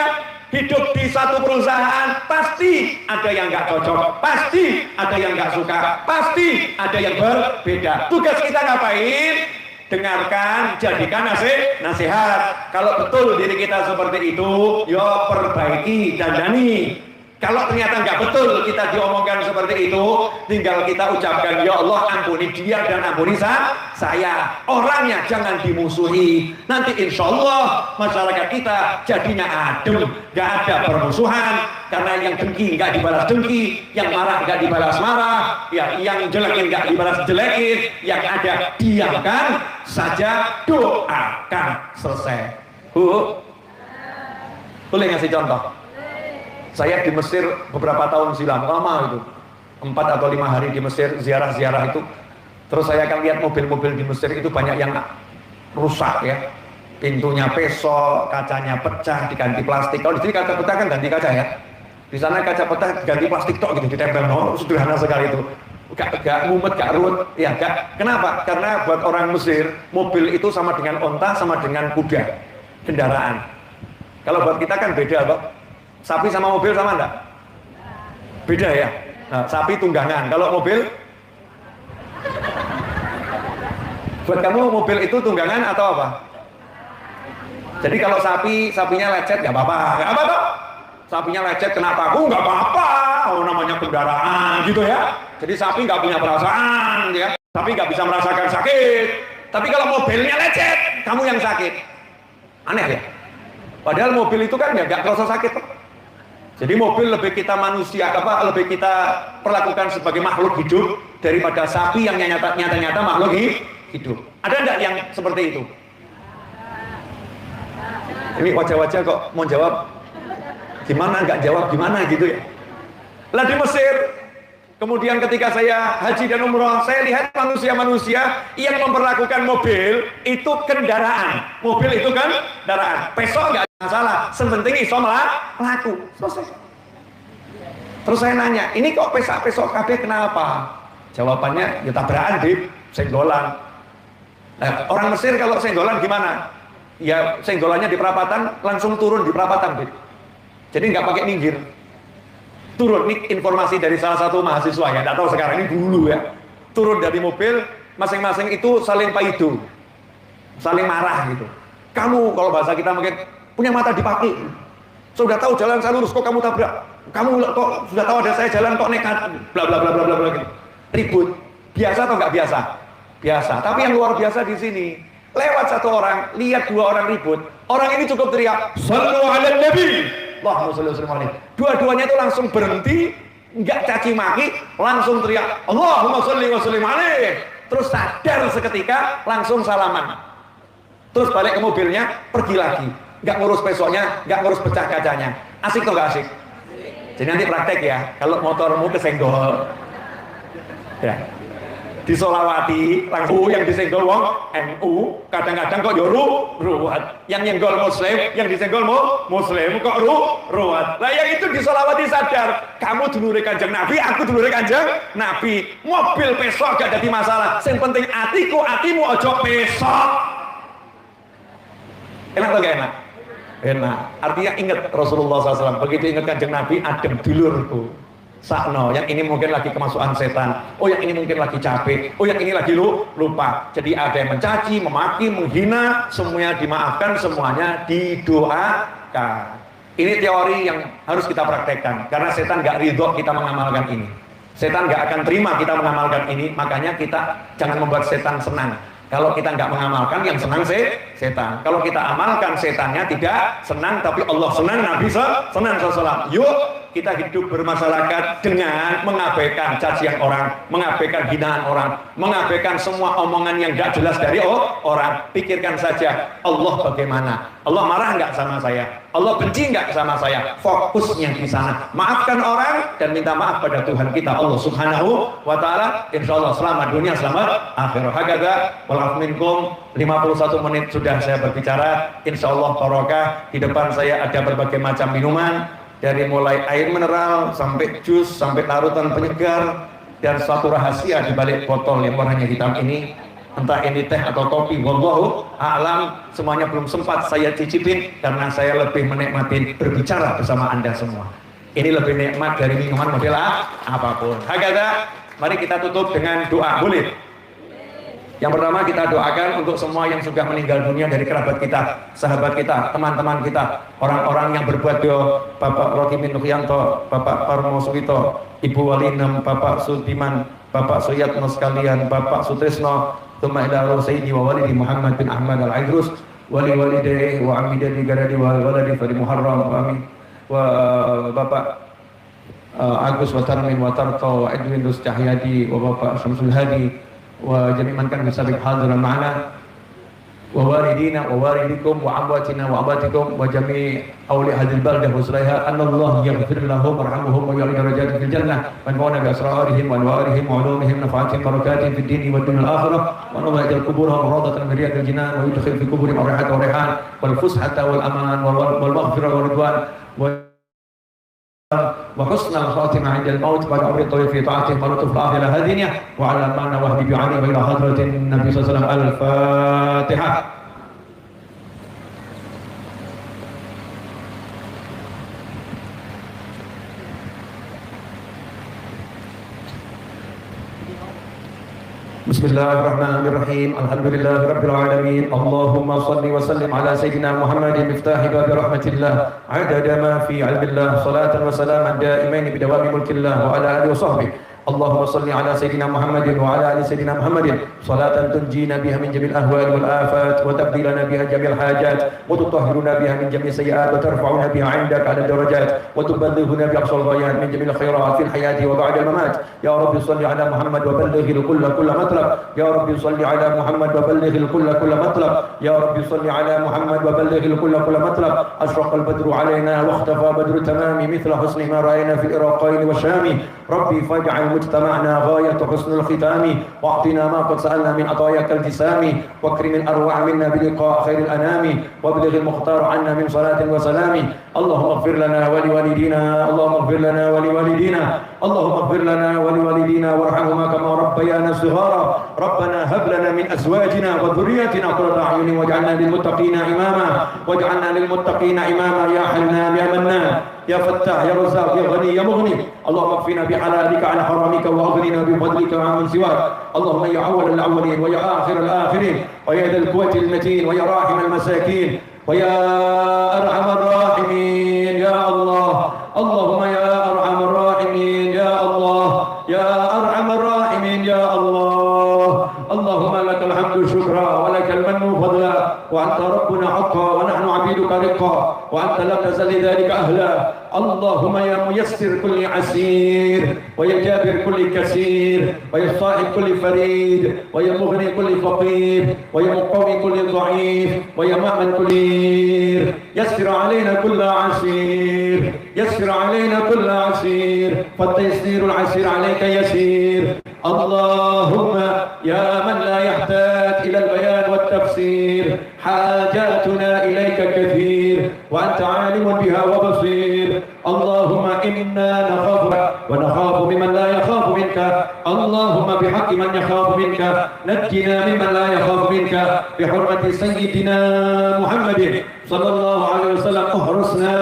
hidup di satu perusahaan, pasti ada yang nggak cocok, pasti ada yang nggak suka, pasti ada yang berbeda. Tugas kita ngapain? Dengarkan, jadikan nasihat. Kalau betul diri kita seperti itu, yo perbaiki, dandani. Kalau ternyata nggak betul kita diomongkan seperti itu, tinggal kita ucapkan, ya Allah ampuni dia dan ampuni saya. Orangnya jangan dimusuhi. Nanti insya Allah masyarakat kita jadinya adem, nggak ada permusuhan. Karena yang dengki nggak dibalas dengki, yang marah nggak dibalas marah, ya, yang jelekin nggak dibalas jelekin, yang ada diamkan saja, doakan, selesai. Boleh ngasih contoh? Saya di Mesir beberapa tahun silam, lama itu, 4 atau 5 hari di Mesir, ziarah-ziarah itu. Terus saya akan lihat mobil-mobil di Mesir itu banyak yang rusak ya, pintunya pesok, kacanya pecah, diganti plastik. Kalau di sini kaca pecah kan ganti kaca ya, di sana kaca pecah ganti plastik tok gitu, ditempel. Oh, sederhana sekali itu, gak mumet, gak ruwet ya, gak. Kenapa? Karena buat orang Mesir mobil itu sama dengan onta, sama dengan kuda, kendaraan. Kalau buat kita kan beda kok. Sapi sama mobil sama enggak? Beda ya. Nah, sapi tunggangan. Kalau mobil, buat kamu mobil itu tunggangan atau apa? Jadi kalau sapinya lecet nggak apa-apa, nggak apa toh? Sapinya lecet kena paku nggak apa-apa. Oh, namanya kendaraan gitu ya. Jadi sapi nggak punya perasaan, ya. Sapi nggak bisa merasakan sakit. Tapi kalau mobilnya lecet, kamu yang sakit. Aneh ya. Padahal mobil itu kan nggak terasa sakit. Jadi mobil lebih kita manusia, lebih kita perlakukan sebagai makhluk hidup daripada sapi yang nyata-nyata makhluk hidup. Ada enggak yang seperti itu? Ini wajah-wajah kok mau jawab gimana, enggak jawab gimana gitu ya. Lah di Mesir, kemudian ketika saya haji dan umroh, saya lihat manusia-manusia yang memperlakukan mobil itu kendaraan. Mobil itu kan kendaraan. Pesok enggak masalah, sepenting iso laku. Selesai. Terus saya nanya, ini kok pesok kabeh kenapa? Jawabannya, ya tabrakan di senggolan. Nah, orang Mesir kalau senggolan gimana? Ya senggolannya di perapatan, langsung turun di perapatan, Bib. Jadi nggak pakai minggir. Turun, ini informasi dari salah satu mahasiswa ya, nggak tahu sekarang, ini dulu ya. Turun dari mobil, masing-masing itu saling paido, saling marah gitu. Kamu, kalau bahasa kita mungkin, punya mata dipaki. Sudah tahu jalan saya lurus, kok kamu tabrak? Kamu kok sudah tahu ada saya jalan kok nekat? Bla bla bla bla bla bla gitu. Ribut. Biasa atau nggak biasa? Biasa. Tapi yang luar biasa di sini, lewat satu orang, lihat 2 orang ribut. Orang ini cukup teriak, "Shallu 'alan nabi." Allahumma shalli wa sallim alaihi. Dua-duanya itu langsung berhenti, nggak caci maki, langsung teriak, "Allahumma shalli wa sallim alaihi." Terus sadar seketika, langsung salaman. Terus balik ke mobilnya, pergi lagi. Nggak ngurus pesoknya, nggak ngurus pecah kacanya. Asik atau nggak asik? Jadi nanti praktek ya, kalau motormu kesenggol ya, di Solawati langsung yang disenggol wong NU, kadang-kadang kok ruwat. Yang nyenggol muslim, yang disenggol muslim kok ruwat. Lah yang itu di Solawati sadar, kamu dulure Kanjeng Nabi, aku dulure Kanjeng Nabi. Mobil pesok gak jadi masalah. Yang penting atiku, atimu ojo pesok. Enak atau gak enak? Enak. Artinya ingat Rasulullah SAW, begitu ingat Kanjeng Nabi, adem dulurku. Sakno, yang ini mungkin lagi kemasukan setan. Oh, yang ini mungkin lagi capek. Oh, yang ini lagi lupa. Jadi ada yang mencaci, memaki, menghina, semuanya dimaafkan, semuanya didoakan. Ini teori yang harus kita praktekkan. Karena setan gak ridho kita mengamalkan ini. Setan gak akan terima kita mengamalkan ini. Makanya kita jangan membuat setan senang. Kalau kita nggak mengamalkan, yang senang setan. Kalau kita amalkan, setannya tidak senang, tapi Allah senang, Nabi senang. Yuk kita hidup bermasyarakat dengan mengabaikan cacian orang, mengabaikan hinaan orang, mengabaikan semua omongan yang nggak jelas dari orang. Pikirkan saja, Allah bagaimana? Allah marah nggak sama saya? Allah benci nggak sama saya? Fokusnya di sana. Maafkan orang dan minta maaf pada Tuhan kita Allah Subhanahu wa Ta'ala. Insya Allah selamat dunia, selamat akhirat. Hakada wal minkum. 51 menit sudah saya berbicara. Insya Allah barokah. Di depan saya ada berbagai macam minuman, dari mulai air mineral sampai jus, sampai larutan penyegar, dan suatu rahasia di balik botol yang warnanya hitam ini, entah ini teh atau kopi, wallahu a'lam, semuanya belum sempat saya cicipin karena saya lebih menikmati berbicara bersama Anda semua. Ini lebih nikmat dari minuman model apapun. Hakata, mari kita tutup dengan doa, boleh? Yang pertama kita doakan untuk semua yang sudah meninggal dunia dari kerabat kita, sahabat kita, teman-teman kita, orang-orang yang berbuat doa, Bapak Rokimin Nukyanto, Bapak Parmo Suwito, Ibu Walinem, Bapak Sultiman, Bapak Suyatno sekalian, Bapak Sutrisno, Tuma ila Sayyidi wa walidi Muhammad bin Ahmad al-Aidrus, wali walidayhi wa amidadi garadi wa waladi Fadi Muharram wa amin, wa Bapak Agus wa Tarmin wa Tarto wa Edwin Dus Cahyadi wa Bapak Syamsul Hadi wa jami'an kan bisa bihadran ma'ana wa walidina wa walidikum wa amwatina wa abatikum wa jami' awli hadil baldah wa sulaiha annallahu yaghfir lahum warhamhum wa ya'li darajatihim fil jannah wa nafa'na bi asrarihim wa anwarihim wa ulumihim nafa'atin barakatihim fid dini wa dunyal akhirah wa nabajal kuburahum rawdatan min riyadil jinan wa yudkhil fi kuburihim ar-rihata wa rihan wal fushata wal aman wal maghfirah wa ridwan وحسن الخاتمة عند الموت بعد عمر الطويل في طاعته ولطف إلى هدينه وعلى معنى وهب بعلي وإلى حضرة النبي صلى الله عليه وسلم. الفاتحة. بسم الله الرحمن الرحيم. الحمد لله رب العالمين. اللهم صل وسلم على سيدنا محمد مفتاح باب رحمة الله عدد ما في علم الله صلاة وسلاما دائمين بدوام ملك الله وعلى آله وصحبه. اللهم صل على سيدنا محمد وعلى ال سيدنا محمد صلاة تنجينا بها من جميع الاهوال والآفات وتقضي لنا بها جميع الحاجات وتطهرنا بها من جميع السيئات وترفعنا بها عندك على الدرجات وتبلغنا بأقصى الغايات من جميع الخيرات في الحياة وبعد الممات. يا رب صل على محمد وبلغ الكل كل مطلب. يا رب صل على محمد وبلغ الكل كل مطلب. يا رب صل على محمد وبلغ الكل كل مطلب. أشرق البدر علينا واختفى بدر تمام مثل حسن ما رأينا في العراقين والشام. ربي فاجعل مجتمعنا غاية حسن الختام واعطنا ما قد سألنا من عطاياك الجسام واكرم الأروع منا بلقاء خير الأنام وابلغ المختار عنا من صلاة وسلام. اللهم اغفر لنا ولوالدينا. اللهم اغفر لنا ولوالدينا. اللهم اغفر لنا ولوالدينا وارحمهما كما ربيانا صغارا. ربنا هب لنا من أزواجنا وذرياتنا قرة أعين واجعلنا للمتقين إماما. واجعلنا للمتقين إماما يا حنان يا منان يا فتاح يا رزاق يا غني يا مغني. اللهم اكفنا بحلالك عن حرامك واغننا بفضلك وعن سواك. اللهم يا اول الاولين ويا اخر الاخرين ويا ذا القوة المتين ويا راحم المساكين ويا ارحم الراحمين يا الله. اللهم يا ارحم الراحمين يا الله. يا ارحم الراحمين يا الله. اللهم لك الحمد شكرا ولك المن فضلا وانت ربنا حقا ونحن عبيدك رقا وانت لم تزل لذلك اهلا. اللهم يا ميسر كل عسير ويا جابر كل كثير ويا صاحب كل فريد ويا مغني كل فقير ويا مقوي كل ضعيف ويا مأمن كل يسر علينا كل عسير. يسر علينا كل عسير فالتيسير العسير عليك يسير. اللهم يا من لا يحتاج إلى البيان والتفسير حاجاتنا إليك كثير وأنت عالم بها وبصير. اللهم إنا نخاف ونخاف ممن لا يخاف منك. اللهم بحق من يخاف منك نجنا ممن لا يخاف منك بحرمة سيدنا محمد صلى الله عليه وسلم. احرسنا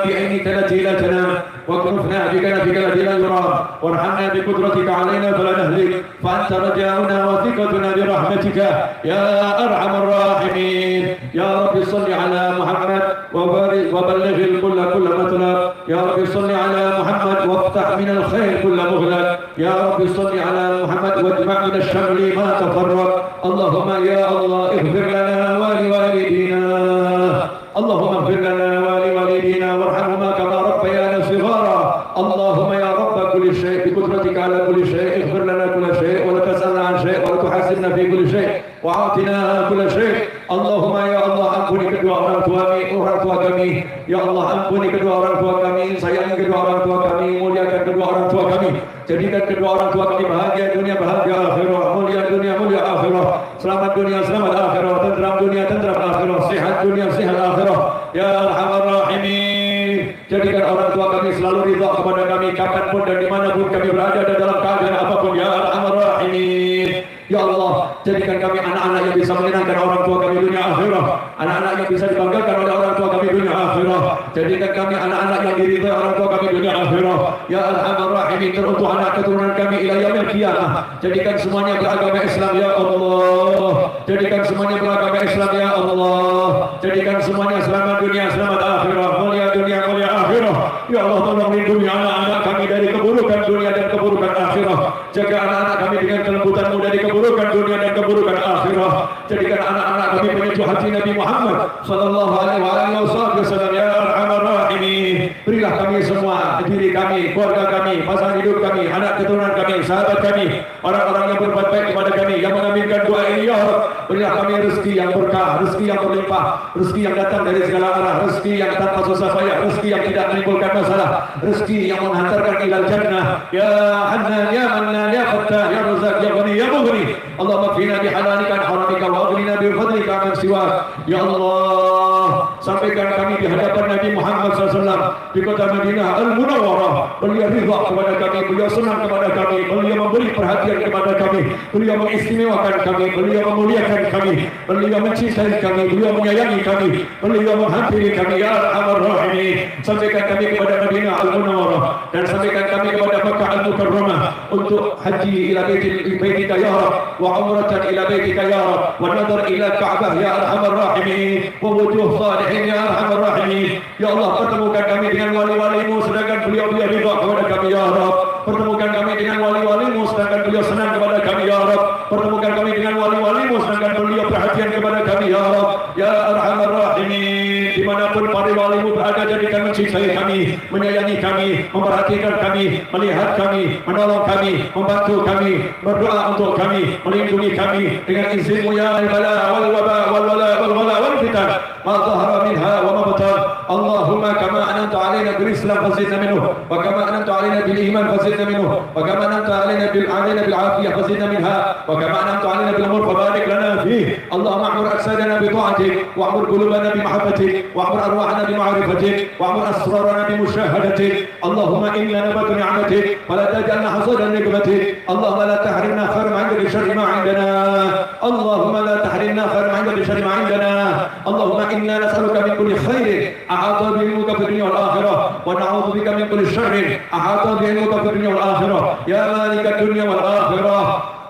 بعينك التي لا تنام واكنفنا بكنفك التي لا يرام وارحمنا بقدرتك علينا فلا نهلك فأنت رجاؤنا وثقتنا برحمتك يا أرحم الراحمين. يا رب صل على محمد وبلغ الكل كل مطلب. يا رب صل على محمد وافتح من الخير كل مغلق. يا رب صل على محمد واجمع من الشر ما تفرق. اللهم يا الله اغفر لنا ولوالدينا. اللهم اغفر لنا ولوالدينا وارحمهما كما ربيانا صغارا. اللهم يا رب كل شيء بقدرتك على كل شيء اغفر لنا كل شيء ولا تسألنا عن شيء ولا تحاسبنا في كل شيء وأعطنا كل شيء. اللهم ya Allah ampuni kedua orang tua kami. Ya Allah ampuni kedua orang tua kami, sayangi kedua orang tua kami, muliakan kedua orang tua kami, jadikan kedua orang tua kami bahagia dunia bahagia akhirah, mulia dunia mulia akhirah, selamat dunia selamat akhirah, tentram dunia tentram akhirah, sehat dunia sehat akhirah ya arhamar rahimin. Jadikan orang tua kami selalu ridha kepada kami kapanpun dan dimanapun kami berada dan dalam keadaan Jadikan kami anak-anak yang bisa menyenangkan orang tua kami dunia akhirat, anak-anak yang bisa dibanggakan oleh orang tua kami dunia akhirat. Jadikan kami anak-anak yang diridhai orang tua kami dunia akhirat. Ya Arhamar Rahimin, teruntuk anak keturunan kami ila yaumil qiyamah. Jadikan semuanya beragama Islam ya Allah. Jadikan semuanya beragama Islam ya Allah. Jadikan semuanya selamat dunia, selamat akhirat, mulia dunia, mulia akhirat. Ya Allah, tolong lindungi anak-anak kami dari keburukan dunia dan keburukan akhirat. Jaga anak-anak kami dengan kelembutan-Mu dari keburukan dunia dan keburukan akhirat. Jadikan anak-anak kami penyejuk hati Nabi Muhammad sallallahu alaihi wasallam ya Arhamar Rahimin. Berilah kami semua, diri kami, keluarga kami, pasangan hidup kami, anak keturunan kami, sahabat kami, orang-orang yang berbuat baik kepada kami, yang mengaminkan doa ini ya Allah. Berilah kami rezeki yang berkah, rezeki yang berlimpah, rezeki yang datang dari segala arah, rezeki yang tanpa susah payah, rezeki yang tidak menimbulkan masalah, rezeki yang menghantarkan ilal jannah. Ya Hannan, ya Mannan, ya Fattah, ya Razak, ya Ghani, ya Mughni. Allahumma qina bihalalika an haramika wa aghnina bi fadlika man siwak. Ya Allah, sampaikan kami di hadapan Nabi Muhammad SAW di kota Madinah Al-Munawwarah. Beliau ridha kepada kami, beliau senang kepada kami, beliau memberi perhatian kepada kami, beliau mengistimewakan kami, beliau memuliakan kami, beliau mencintai kami, beliau menyayangi kami, beliau menghampiri kami ya Arhamar Rahimin. Sampaikan kami kepada Madinah Al-Munawwarah dan sampaikan kami kepada Makkah Al-Mukarramah untuk haji ila baitika ya Rabb wa umratan ila baitika ya Rabb wa nadhar ila Ka'bah ya Arhamar Rahimin wa wujuh salihin ya Arhamar Rahimin. Ya Allah, pertemukan kami dengan wali-wali-Mu sedangkan beliau-beliau ridha kepada kami ya Rabb. Pertemukan kami dengan wali-wali-Mu sedangkan beliau senang kepada kami ya Rabb. Pertemukan kami dengan wali-wali-Mu sedangkan beliau perhatian kepada kami ya Rabb. Ya Arhamar Rahimin, dimanapun para wali-Mu berada, jadikan mencintai kami, menyayangi kami, memperhatikan kami, melihat kami, menolong kami, membantu kami, berdoa untuk kami, melindungi kami dengan izin-Mu ya al-bala wal waba wal wala wal wala wal fitan ma zahara minha wa ma batan. Allahumma kama an'amta alaina bil Islam fazidna minhu wa kama an'amta alaina bil iman fazidna minhu wa kama an'amta alaina bil afiyah fazidna minha wa kama an'amta alaina bil umur fabarik lana fihi. Allahumma a'mur ajsadana bi ta'atik wa a'mur qulubana bi mahabbatik wa a'mur arwahana bi ma'rifatik wa a'mur asrarana bi musyahadatik. Allahumma inna nabatu ni'matik fala taj'alna hasadan nikmatik. Allahumma la tahrimna khair ma 'indaka bi syarri ma 'indana. Allahumma la tahrimna khair ma 'indaka bi syarri ma 'indana. Allahumma inna nas'aluka min kulli khairin ahata bi ilmika fid dunya wal akhirah wa na'udzu bika min kulli syarrin ahata bi ilmika fid dunya wal akhirah ya malika dunya wal akhirah.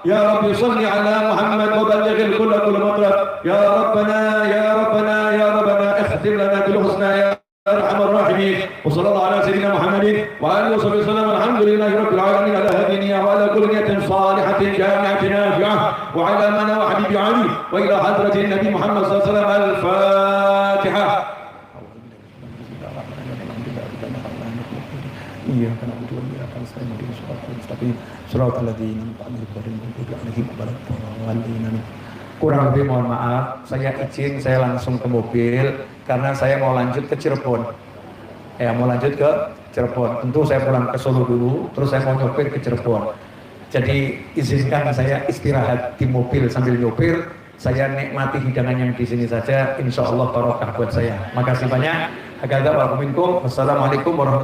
Ya Rabbi salli ala Muhammad wa ballighil kulla matlab. Ya Rabbana ya Rabbana ya Rabbana ikhtim lana bil husna ya Arhamar Rahimin. Wa sallallahu ala sayyidina Muhammadin wa alihi wa sallam. Alhamdulillahi rabbil alamin ala hadiniya wa ala kulli niyatin salihatin jami'atin nafi'ah wa ala man wa habibi ali wa ila hadratin Nabi Muhammad sallallahu alaihi wasallam. Al-Fatihah. Iya karena itu dia akan saya menjadi suatu tapi surat al-ladzina kurang lebih mohon maaf, saya izin saya langsung ke mobil karena saya mau lanjut ke Cirebon. Mau lanjut ke Cirebon. Tentu saya pulang ke Solo dulu, terus saya mau nyopir ke Cirebon. Jadi izinkan saya istirahat di mobil sambil nyopir. Saya nikmati hidangan yang di sini saja. Insya Allah barokah buat saya. Makasih banyak. Wassalamualaikum warahmatullahi wabarakatuh.